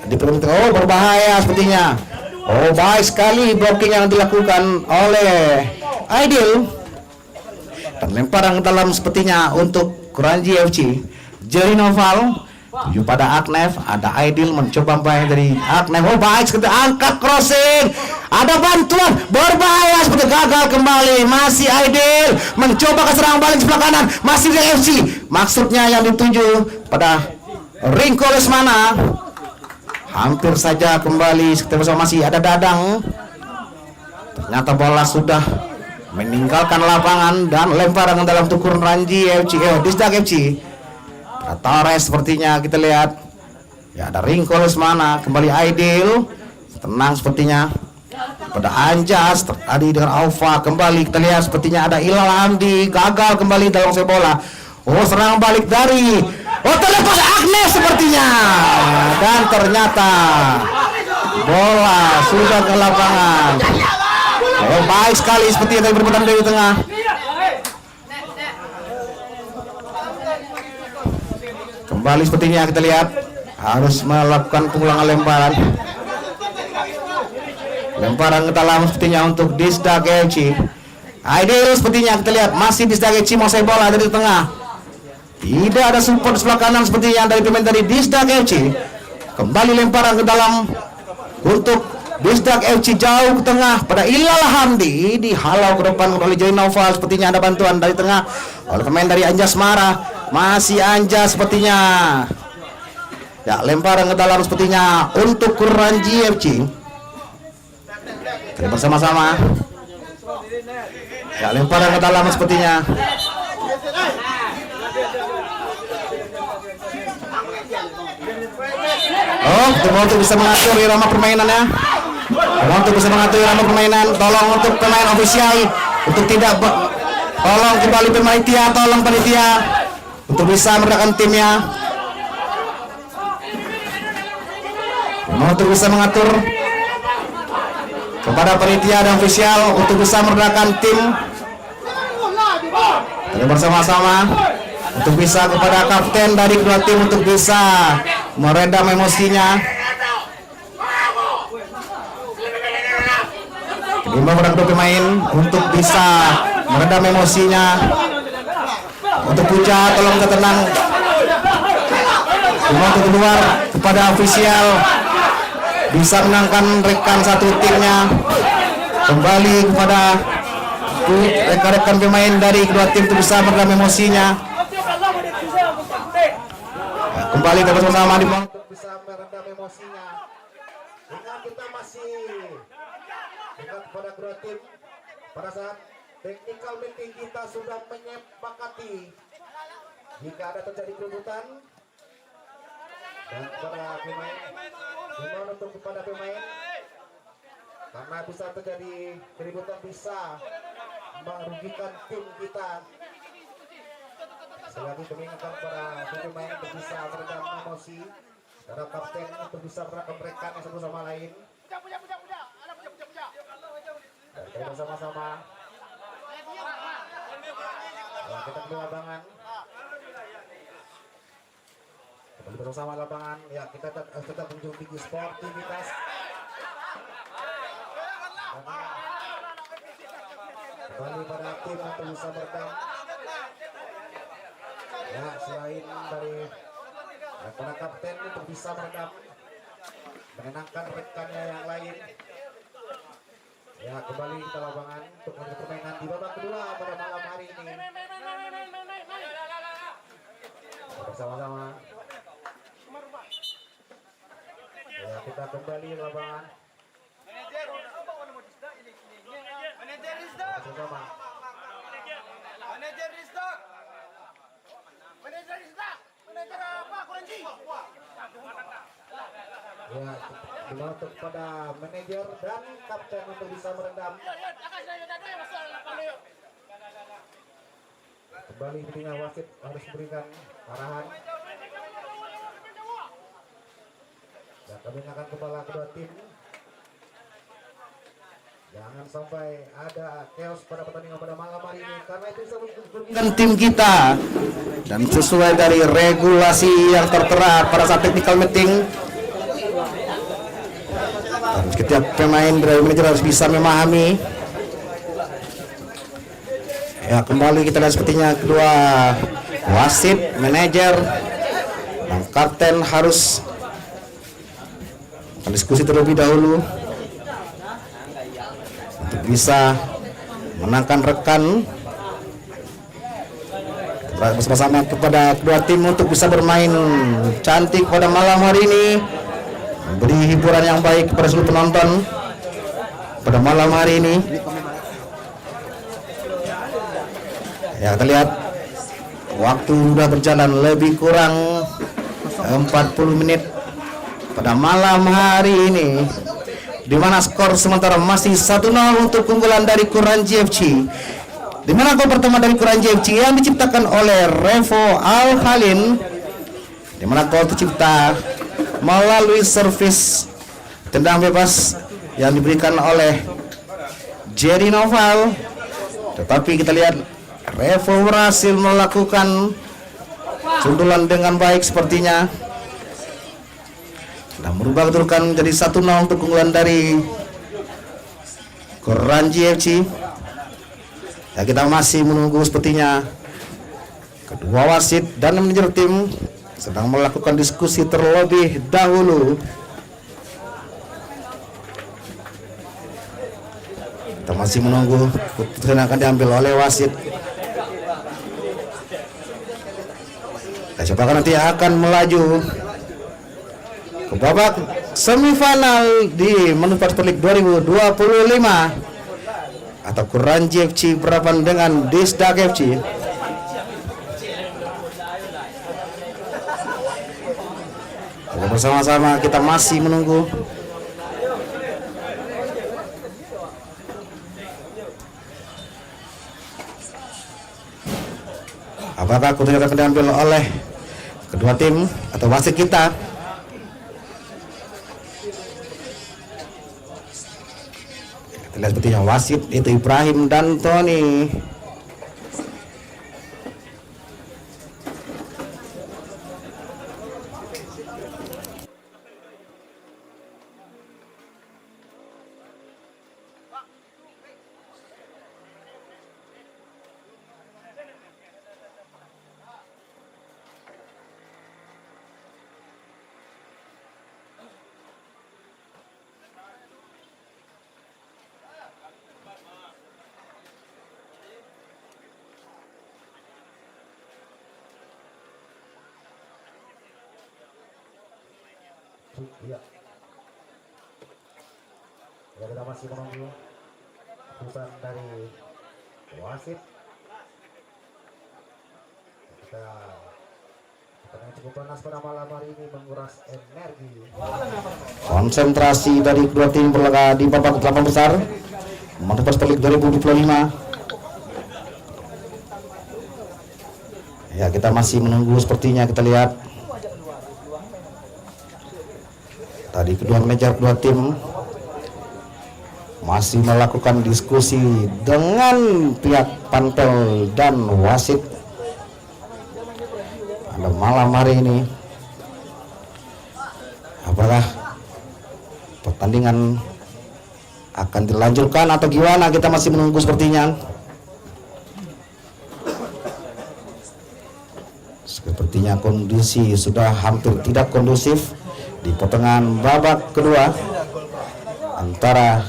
Di perebutan, berbahaya sepertinya. Baik sekali blocking yang dilakukan oleh Aidil. Dan lemparan ke dalam sepertinya untuk Kuranji FC. Jerry Noval tuju pada Aknef. Ada Aidil mencoba main dari Aknef. Baik sekali, angkat crossing. Ada bantuan, berbahaya seperti gagal kembali. Masih Aidil mencoba ke serang balik sebelah kanan. Masih dari FC. Maksudnya yang dituju pada Ringko Lesmana. Hampir saja kembali. Kita bersama masih ada Dadang. Ternyata bola sudah meninggalkan lapangan dan lemparan dalam tukur Ranji FC, Distrak FC. Torres sepertinya kita lihat. Ya, ada Ringko Lesmana, kembali Aidil. Tenang sepertinya. pada Anjas tadi dengan Alfa. Kembali kita lihat sepertinya ada Ilal Hamdi gagal kembali dalam sepak bola. Oh, serang balik dari terlepas Agnes sepertinya, dan ternyata bola sudah ke lapangan. Oh, baik sekali seperti yang tadi berputar dari tengah. Kembali sepertinya kita lihat harus melakukan pengulangan lemparan. Lemparan ke dalam sepertinya untuk Disdak FC. Ideal sepertinya kita lihat masih Disdak FC mau saya bola dari tengah. Tidak ada support sebelah kanan seperti yang dari pemain dari Disdak FC. Kembali lemparan ke dalam untuk Disdak FC jauh ke tengah pada Ilal Hamdi, dihalau ke depan oleh Joy Noval. Sepertinya ada bantuan dari tengah oleh pemain dari Anjas Mara. Masih Anjas sepertinya. Ya, lemparan ke dalam sepertinya untuk Kuranji FC. Kita bersama-sama. Ya, lemparan ke dalam sepertinya. Oh, untuk bisa mengatur irama permainannya. Untuk bisa mengatur irama permainan. Tolong untuk pemain ofisial untuk tidak tolong kembali panitia, tolong panitia untuk bisa meredakan timnya. Untuk bisa mengatur kepada panitia dan ofisial untuk bisa meredakan tim. Kita bersama-sama untuk bisa kepada kapten dari kedua tim untuk bisa meredam emosinya. Lima orang pemain untuk bisa meredam emosinya. Untuk Puja tolong tenang. Untuk keluar kepada ofisial bisa menangkan rekan satu timnya. Kembali kepada rekan-rekan pemain dari kedua tim untuk bisa meredam emosinya. Kembali kita bersama di untuk bisa meredam emosinya. Ingat kita masih ingat kepada kedua tim pada saat technical meeting kita sudah menyepakati jika ada terjadi keributan dan kepada pemain mohon untuk kepada pemain karena bisa terjadi keributan bisa merugikan tim kita. Sekali lagi kami ingatkan para pemain untuk bisa meredam emosi karena kapten untuk bisa meredam mereka satu sama lain. Dan kita bersama-sama kita ke lapangan. Kembali bersama lapangan. Ya, kita tetap menjunjung tinggi sportivitas. Kembali pada tim untuk bisa meredam. Ya, selain dari para kapten untuk bisa meredam menenangkan rekannya yang lain. Ya, kembali ke lapangan untuk menuju permainan di babak kedua pada malam hari ini. Bersama-sama. Ya, kita kembali ke lapangan. Bersama. Ya, untuk kepada manajer dan kapten untuk bisa meredam. Kembali intinya wasit harus berikan arahan. Dan kami akan kepala kedua tim. Jangan sampai ada chaos pada pertandingan pada malam hari ini karena itu bisa dengan tim kita dan sesuai dari regulasi yang tertera pada saat technical meeting. Dan setiap pemain dari manajer harus bisa memahami. Ya, kembali kita lihat sepertinya kedua wasit, manajer, dan kapten harus diskusi terlebih dahulu untuk bisa menangkan rekan. Bersama-sama kepada kedua tim untuk bisa bermain cantik pada malam hari ini, memberi hiburan yang baik kepada seluruh penonton pada malam hari ini. Ya, kita lihat waktu sudah berjalan lebih kurang 40 menit pada malam hari ini di mana skor sementara masih 1-0 untuk keunggulan dari Kuranji FC. Di mana gol pertama dari Kuranji FC yang diciptakan oleh Revo Al-Khalin, di mana gol tercipta melalui servis tendang bebas yang diberikan oleh Jerry Noval. Tetapi kita lihat Revo berhasil melakukan sundulan dengan baik sepertinya, dan merubah kedudukan menjadi 1-0 untuk keunggulan dari Kuranji FC. Ya, kita masih menunggu sepertinya kedua wasit dan manajer tim sedang melakukan diskusi terlebih dahulu. Kita masih menunggu keputusan yang akan diambil oleh wasit. Kita coba nanti akan melaju ke babak semifinal di Manufaktur League 2025 atau Kuranji FC berhadapan dengan Disdak FC. Oke, bersama-sama kita masih menunggu. Apakah keputusan akan diambil oleh kedua tim atau wasit kita? Kita lihat sepertinya wasit itu Ibrahim dan Tony. Ya. Ya, kita masih menunggu keputusan dari wasit. Kita cukup panas pada malam hari ini, menguras energi. Konsentrasi dari kedua tim berlaga di babak 8 besar Manufaktur League 2025. Ya, kita masih menunggu sepertinya. Kita lihat tadi kedua manajer kedua tim masih melakukan diskusi dengan pihak panpel dan wasit pada malam hari ini. Apakah pertandingan akan dilanjutkan atau gimana? Kita masih menunggu sepertinya. Sepertinya kondisi sudah hampir tidak kondusif di pertengahan babak kedua antara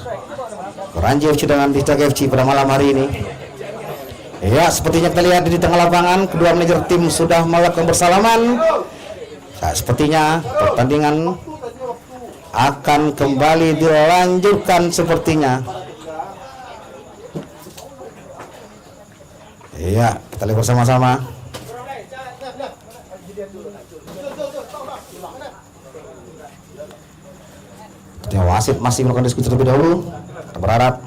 Kuranji FC dengan Disdak FC pada malam hari ini. Ya, sepertinya kita lihat di tengah lapangan kedua manajer tim sudah melakukan bersalaman. Nah, sepertinya pertandingan akan kembali dilanjutkan sepertinya. Ya, kita lihat bersama-sama. Wasit masih melakukan diskusi terlebih dahulu. Kita berharap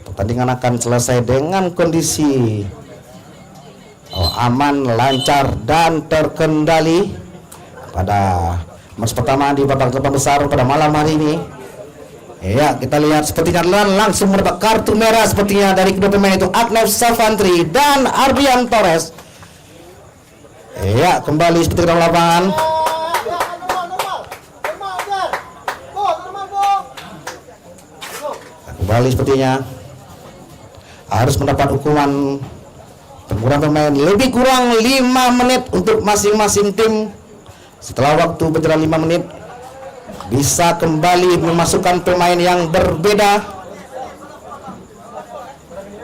pertandingan akan selesai dengan kondisi aman, lancar, dan terkendali pada match pertama di babak 8 besar pada malam hari ini. Ya, kita lihat sepertinya langsung mendapat kartu merah sepertinya dari kedua pemain itu Agnef Savantri dan Arbian Torres. Ya, kembali seperti dalam lapangan. Kembali sepertinya harus mendapat hukuman pengurangan pemain lebih kurang 5 menit untuk masing-masing tim. Setelah waktu berjalan 5 menit bisa kembali memasukkan pemain yang berbeda.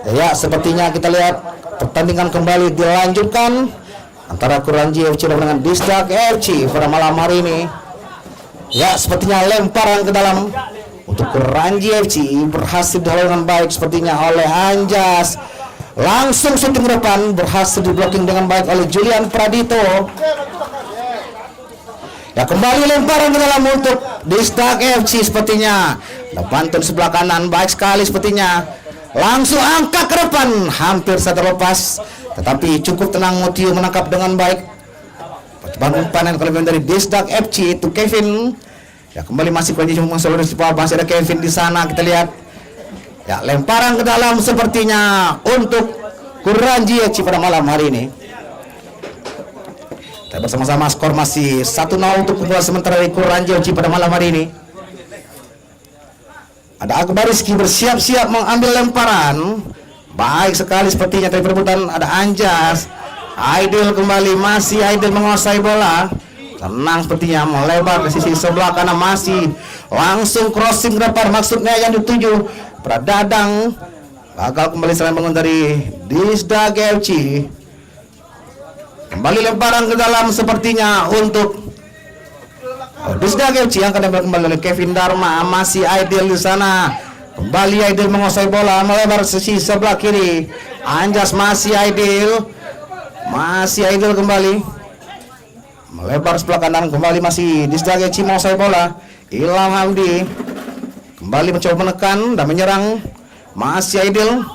Ya, sepertinya kita lihat pertandingan kembali dilanjutkan antara Kuranji FC dengan Disdak FC pada malam hari ini. Ya, sepertinya lemparan ke dalam untuk Kuranji FC berhasil dihalau dengan baik sepertinya oleh Anjas. Langsung syuting ke depan berhasil diblocking dengan baik oleh Julian Pradito. Ya, kembali lemparan ke dalam untuk Disdak FC sepertinya. Pantun sebelah kanan baik sekali sepertinya. Langsung angkat ke depan, hampir saja terlepas. Tetapi cukup tenang Mutio menangkap dengan baik. Bangun panen kelebihan dari Disdak FC itu Kevin. Ya kembali masih kondisi mensolidasi di bawah, masih ada Kevin di sana kita lihat. Ya lemparan ke dalam sepertinya untuk Kuranji FC pada malam hari ini. Kita bersama-sama skor masih 1-0 untuk kumpulan sementara dari Kuranji FC pada malam hari ini. Ada Akbar Rizky bersiap-siap mengambil lemparan. Baik sekali sepertinya dari perebutan ada Anjas. Aidil kembali, masih Aidil menguasai bola. Tenang sepertinya melebar ke sisi sebelah kanan, masih langsung crossing ke depan, maksudnya yang dituju pada Dadang. Gagal kembali serangan bangun dari Disdak FC. Kembali lemparan ke dalam sepertinya untuk Disdak FC yang akan kembali oleh Kevin Dharma. Masih Aidil di sana. Kembali Aidil menguasai bola, melebar sisi sebelah kiri. Anjas, masih Aidil. Masih Aidil kembali. Melebar sebelah kanan, kembali masih Disdak FC menguasai bola. Ilham Hamdi kembali mencoba menekan dan menyerang. Masih Aidil.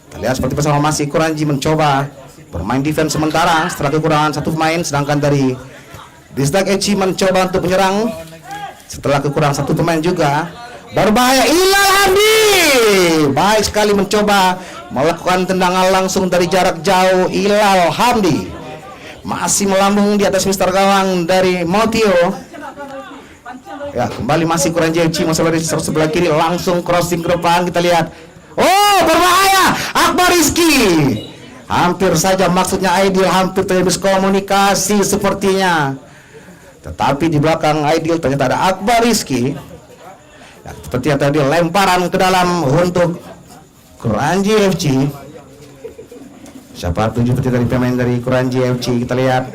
Kita lihat seperti bersama masih Kuranji mencoba bermain defense sementara setelah kekurangan satu pemain, sedangkan dari Disdak FC mencoba untuk menyerang setelah kekurangan satu pemain juga. Berbahaya Ilham Hamdi. Baik sekali mencoba melakukan tendangan langsung dari jarak jauh. Ilham Hamdi masih melambung di atas mister gawang dari Motio. Ya kembali masih Kuranji FC masuk dari sebelah kiri, langsung crossing ke depan kita lihat. Oh berbahaya Akbar Rizky. Hampir saja maksudnya Aidil, hampir terjadi miskomunikasi sepertinya. Tetapi di belakang Aidil ternyata ada Akbar Rizky. Ya, seperti yang tadi lemparan ke dalam untuk Kuranji FC. Siapa tuju seperti dari pemain dari Kuranji FC kita lihat.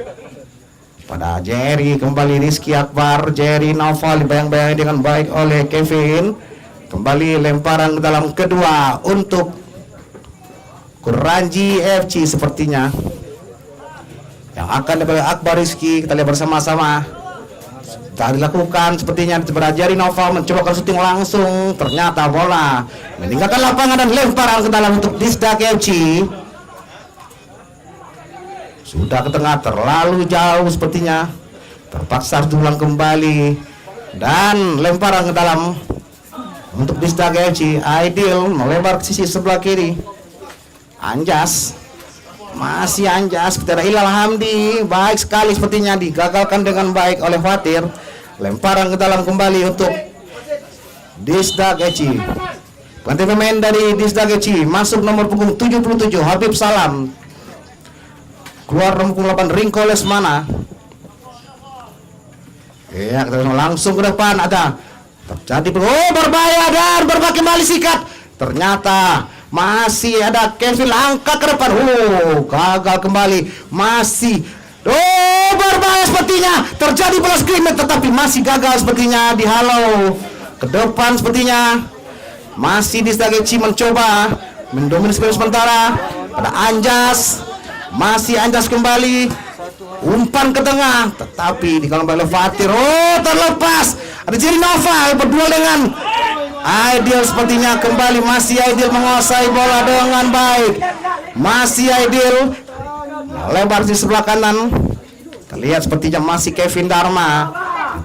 Pada Jerry kembali Rizky Akbar, Jerry Naufal dibayang-bayangi dengan baik oleh Kevin. Kembali lemparan ke dalam kedua untuk Kuranji FC sepertinya. Yang akan dibawa Akbar Rizky, kita lihat bersama-sama. Sudah dilakukan sepertinya Jerry Naufal mencoba syuting langsung, ternyata bola meninggalkan lapangan dan lemparan ke dalam untuk Disdak FC. Sudah ke tengah terlalu jauh sepertinya, terpaksa diulang kembali dan lemparan ke dalam untuk Disdak FC. Aidil melebar ke sisi sebelah kiri. Anjas, masih Anjas, kita ada Ilham Hamdi. Baik sekali sepertinya digagalkan dengan baik oleh Fatir. Lemparan ke dalam kembali untuk Disdak FC. Ganti pemain dari Disdak FC masuk nomor punggung 77 Habib Salam. Keluar nomor punggung 8 Ringko Lesmana. Ya, kita langsung ke depan ada terjadi berbahaya dan berbahaya kembali sikat. Ternyata masih ada Kevin angkat ke depan. Gagal kembali. Masih berbahaya sepertinya. Terjadi bola scrimmage tetapi masih gagal sepertinya dihalau ke depan sepertinya. Masih Disdak FC mencoba mendominasi sementara pada Anjas. Masih Anjas kembali. Umpan ke tengah tetapi dikembalikan oleh Fatir. Terlepas. Ada Jerry Nova berdua dengan Aidil sepertinya kembali. Masih Aidil menguasai bola dengan baik. Masih Aidil lebar di sebelah kanan. Kita lihat sepertinya masih Kevin Dharma.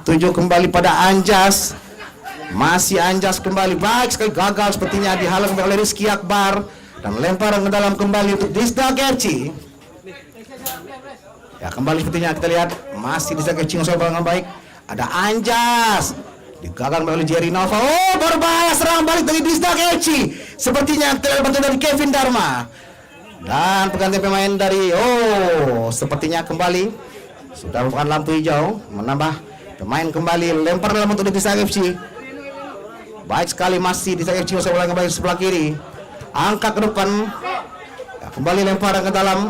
Tuju kembali pada Anjas. Masih Anjas kembali. Baik sekali, gagal sepertinya dihalang oleh Rizky Akbar. Dan lemparan ke dalam kembali untuk Disdak FC. Ya kembali sepertinya kita lihat masih Disdak FC menguasai bola dengan baik. Ada Anjas digagal oleh Jerry Nova. Berbahaya serangan balik dari Disdak FC. Sepertinya terbantu dari Kevin Dharma. Dan pengganti pemain dari sepertinya kembali sudah bukan lampu hijau, menambah pemain kembali lempar dalam untuk Disdak FC. Baik sekali masih Disdak FC menguasai bola dengan baik sebelah kiri. Angkat ke depan. Ya, kembali lemparan ke dalam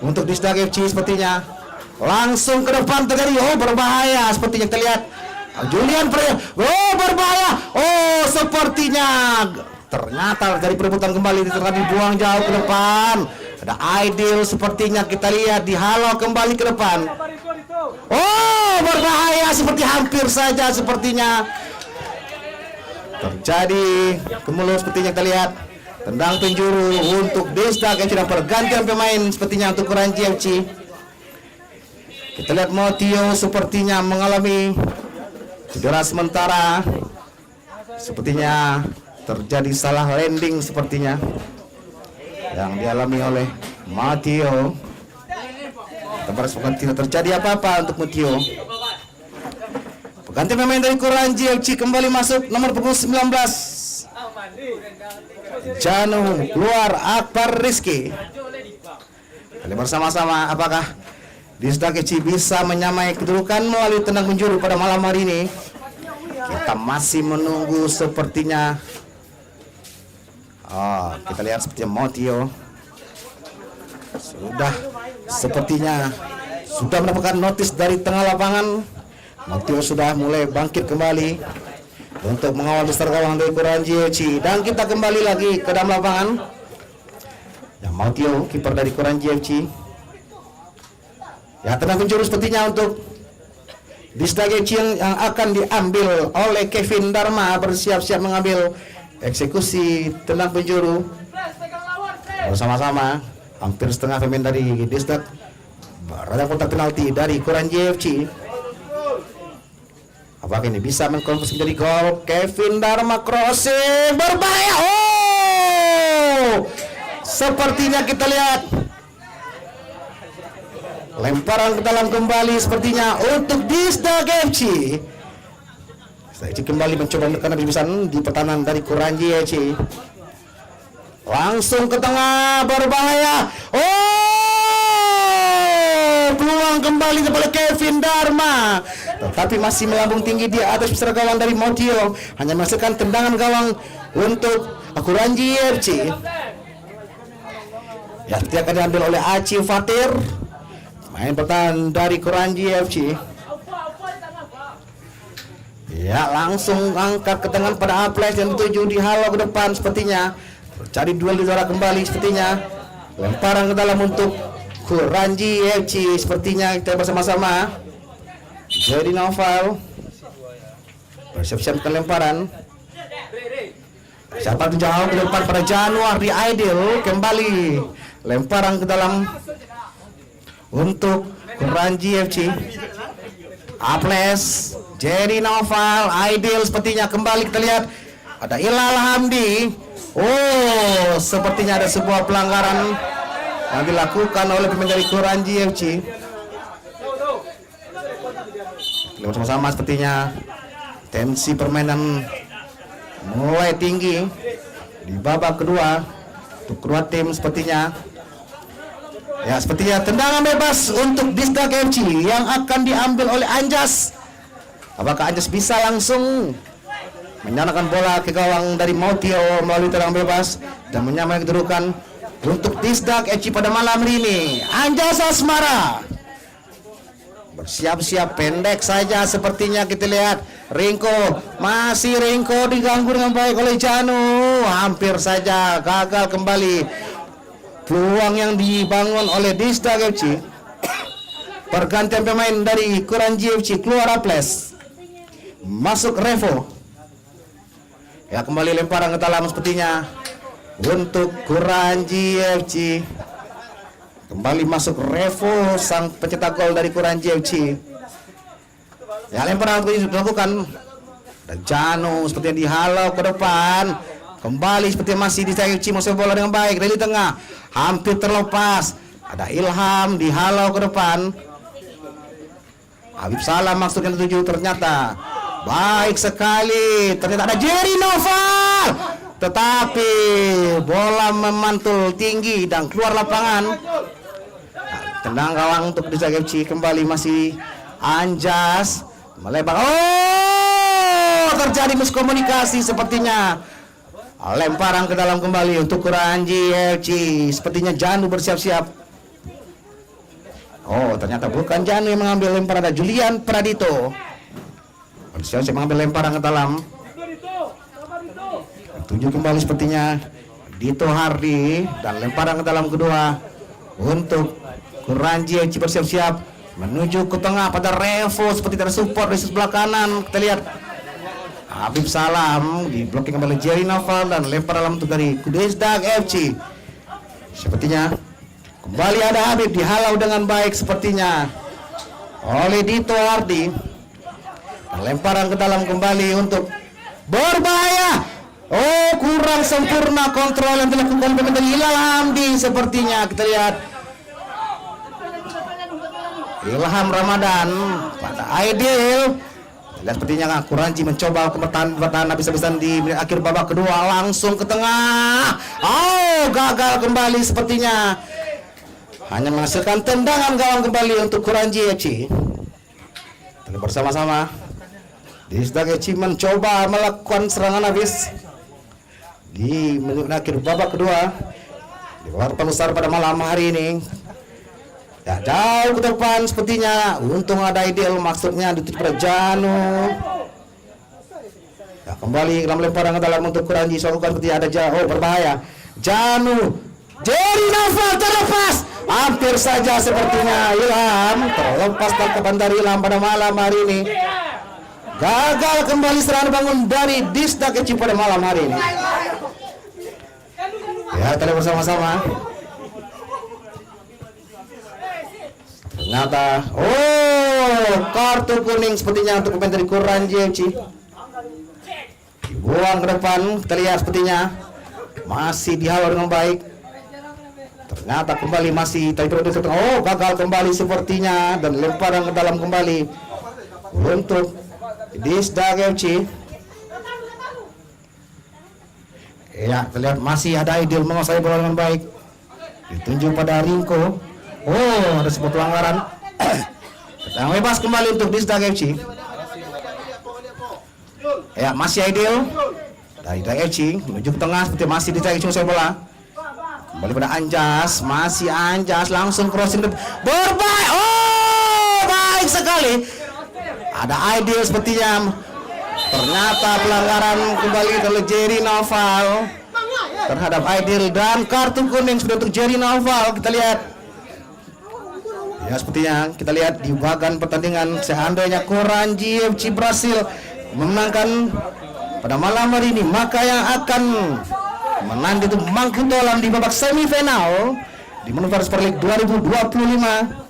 untuk Disdak FC sepertinya. Langsung ke depan terjadi. Berbahaya sepertinya kita lihat. Julian Freya. Berbahaya. Sepertinya ternyata dari perebutan kembali dibuang jauh ke depan. Ada Aidil sepertinya kita lihat dihalau kembali ke depan. Oh, berbahaya, seperti hampir saja sepertinya terjadi kemulut. Sepertinya kita lihat tendang penjuru untuk Desdak yang sudah pergantian pemain sepertinya untuk Kuranji FC. Kita lihat Motio sepertinya mengalami cedera sementara. Sepertinya terjadi salah landing sepertinya yang dialami oleh Motio. Kita berharap tidak terjadi apa-apa untuk Motio. Pengganti pemain dari Kuranji FC kembali masuk nomor punggung 19. Janu keluar, Akbar Rizky. Kali bersama-sama apakah Desdak FC bisa menyamai kedudukan melalui tendang penjuru pada malam hari ini? Kita masih menunggu sepertinya. Kita lihat sepertinya Motio sepertinya sudah mendapatkan notis dari tengah lapangan. Motio sudah mulai bangkit kembali untuk mengawal besar gawang dari Kuranji FC. Dan kita kembali lagi ke dalam lapangan. Yang Motio, kiper dari Kuranji FC. Ya, tendang penjuru sepertinya untuk Desdak FC yang akan diambil oleh Kevin Dharma, bersiap-siap mengambil eksekusi tendang penjuru. Bersama-sama hampir setengah pemain dari Desdak berada kontak penalti dari Kuranji FC. Apakah ini bisa mengkonversi menjadi gol? Kevin Dharma crossing berbahaya. Sepertinya kita lihat lemparan ke dalam kembali sepertinya untuk Desdak FC. Saya kembali mencoba menekan habis-habisan di pertahanan dari Kuranji FC. Langsung ke tengah, berbahaya. Peluang kembali oleh Kevin Dharma, tetapi masih melambung tinggi di atas besar gawang dari Motio. Hanya menghasilkan tendangan gawang untuk Kuranji FC. Ya, seperti akan diambil oleh Aci Fatir, main pertahanan dari Kuranji FC. Ya, langsung angkat ke tangan pada Aples yang dituju di halau ke depan sepertinya. Terjadi duel di udara kembali sepertinya. Lemparan ke dalam untuk Kuranji FC sepertinya. Kita bersama-sama. Jadi Noval bersiap-siap ke lemparan. Siapa jauh ke depan pada Januari Aidil. Kembali lemparan ke dalam untuk Kuranji FC. Aples, Jerry Noval, Aidil sepertinya kembali. Kita lihat ada Ilal Hamdi. Sepertinya ada sebuah pelanggaran yang dilakukan oleh pemain dari Kuranji FC. Kita bersama-sama sepertinya tensi permainan mulai tinggi di babak kedua untuk kedua tim sepertinya. Ya, sepertinya tendangan bebas untuk Desdak FC yang akan diambil oleh Anjas. Apakah Anjas bisa langsung menyalakan bola ke gawang dari Motio melalui tendangan bebas dan menyamai kedudukan untuk Desdak FC pada malam ini? Anjas Asmara bersiap-siap pendek saja sepertinya. Kita lihat Ringko diganggu dengan baik oleh Janu. Hampir saja gagal kembali peluang yang dibangun oleh Desdak FC. Pergantian pemain dari Kuranji FC, keluar Aples, masuk Revo. Ya, kembali lemparan ke dalam sepertinya untuk Kuranji FC. Kembali masuk Revo, sang pencetak gol dari Kuranji FC. Ya, lemparan itu dilakukan dan Janu sepertinya dihalau ke depan. Kembali seperti masih di Desdak FC, masuk bola dengan baik dari tengah, hampir terlepas. Ada Ilham dihalau ke depan. Habib Salam maksudnya tujuh, ternyata baik sekali. Ternyata ada Jerry Noval, tetapi bola memantul tinggi dan keluar lapangan. Tendang gawang untuk Desdak FC. Kembali masih Anjas melebar. Terjadi miskomunikasi sepertinya. Lemparan ke dalam kembali untuk Kuranji FC. Sepertinya Janu bersiap-siap. Ternyata bukan Janu yang mengambil lemparan, ada Julian Pradito bersiap-siap mengambil lemparan ke dalam. Tuju kembali sepertinya Dito Hardi dan lemparan ke dalam kedua untuk Kuranji FC bersiap-siap menuju ke tengah pada Revo seperti tersupport di sebelah kanan. Kita lihat Habib Salam di blocking oleh Jerry Noval dan lempar dalam untuk dari Kudesdag FC. Sepertinya kembali ada Habib dihalau dengan baik sepertinya oleh Dito Ardi. Lemparan ke dalam kembali untuk berbahaya. Oh, kurang sempurna kontrol yang dilakukan pemain dari Hilal Hamdi sepertinya. Kita lihat Ilham Ramadan pada Aidil. Lihat sepertinya Kuranji mencoba bertahan habis-habisan di akhir babak kedua, langsung ke tengah. Oh, gagal kembali sepertinya. Hanya menghasilkan tendangan gawang kembali untuk Kuranji FC. Dan bersama-sama Disdag FC mencoba melakukan serangan habis di menit akhir babak kedua di babak besar pada malam hari ini. Ya, jauh ke depan sepertinya. Untung ada Ideal, maksudnya dituju pada Janu. Ya, kembali dalam lemparan ke dalam untuk Kuranji. Soalnya seperti ada jauh berbahaya. Janu, Jerry Noval terlepas. Hampir saja sepertinya Ilham terlepas tangkapan dari Ilham pada malam hari ini. Gagal kembali serangan bangun dari Disdag FC pada malam hari ini. Ya, kita lihat bersama-sama. Ternyata, oh, kartu kuning sepertinya untuk pemain dari Kuranji FC. Dibuang ke depan, kita lihat sepertinya masih dihalau dengan baik. Ternyata kembali masih oh, gagal kembali sepertinya dan lemparan ke dalam kembali untuk Disdag FC. Ya, terlihat masih ada Ideal menguasai bola dengan baik. Ditunjuk pada Rinko. Oh, ada sebuah pelanggaran. Tendangan bebas kembali untuk Disdag FC. Ya, masih Ideal dari Disdag FC menuju ke tengah seperti masih Disdag FC menguasai bola. Kembali pada Anjas, masih Anjas langsung crossing berbahaya. Oh, baik sekali. Ada Ideal sepertinya. Ternyata pelanggaran kembali oleh Jerry Noval terhadap Ideal dan kartu kuning sudah untuk Jerry Noval. Kita lihat. Ya, sepertinya kita lihat di bagian pertandingan, seandainya Kuranji FC berhasil memenangkan pada malam hari ini, maka yang akan menanti itu Mangkuto Alam di babak semifinal di Manuver Super League 2025.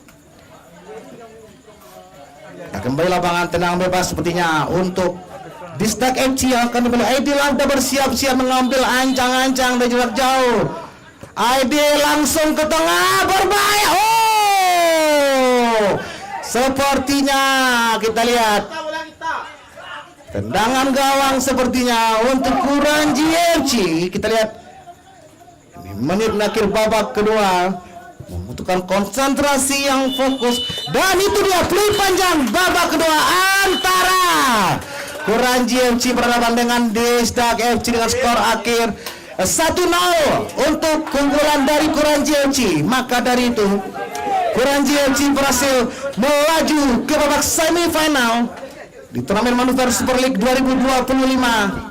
Nah, kembali lapangan tendangan bebas sepertinya untuk Disdag FC yang akan kembali. Aidil sudah bersiap-siap mengambil ancang-ancang dari jarak jauh. Aidil langsung ke tengah, berbahaya. Oh, sepertinya kita lihat tendangan gawang sepertinya untuk Kuranji FC. Kita lihat di menit akhir babak kedua membutuhkan konsentrasi yang fokus, dan itu dia peluit panjang babak kedua antara Kuranji FC berhadapan dengan Disdag FC dengan skor akhir 1-0 untuk keunggulan dari Kuranji FC. Maka dari itu Kuranji FC berhasil melaju ke babak semifinal di turnamen Manuver Super League 2025.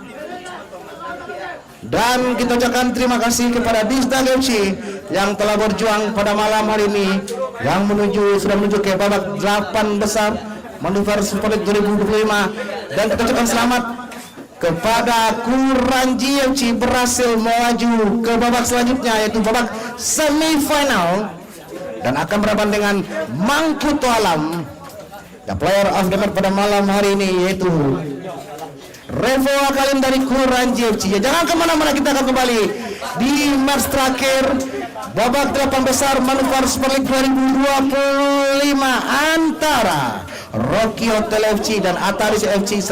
Dan kita ucapkan terima kasih kepada Disdag FC yang telah berjuang pada malam hari ini, yang sudah menuju ke babak 8 besar Manuver Super League 2025. Dan kita ucapkan selamat kepada Kuranji FC berhasil melaju ke babak selanjutnya, yaitu babak semifinal, dan akan berhadapan dengan Mangkuto Alam. The player of the match pada malam hari ini yaitu Revo Akalim dari Kuranji FC. Ya, jangan kemana-mana, kita akan kembali di match terakhir babak 8 besar Manuver Super League 2025 antara Rocky Hotel FC dan Ataris FC.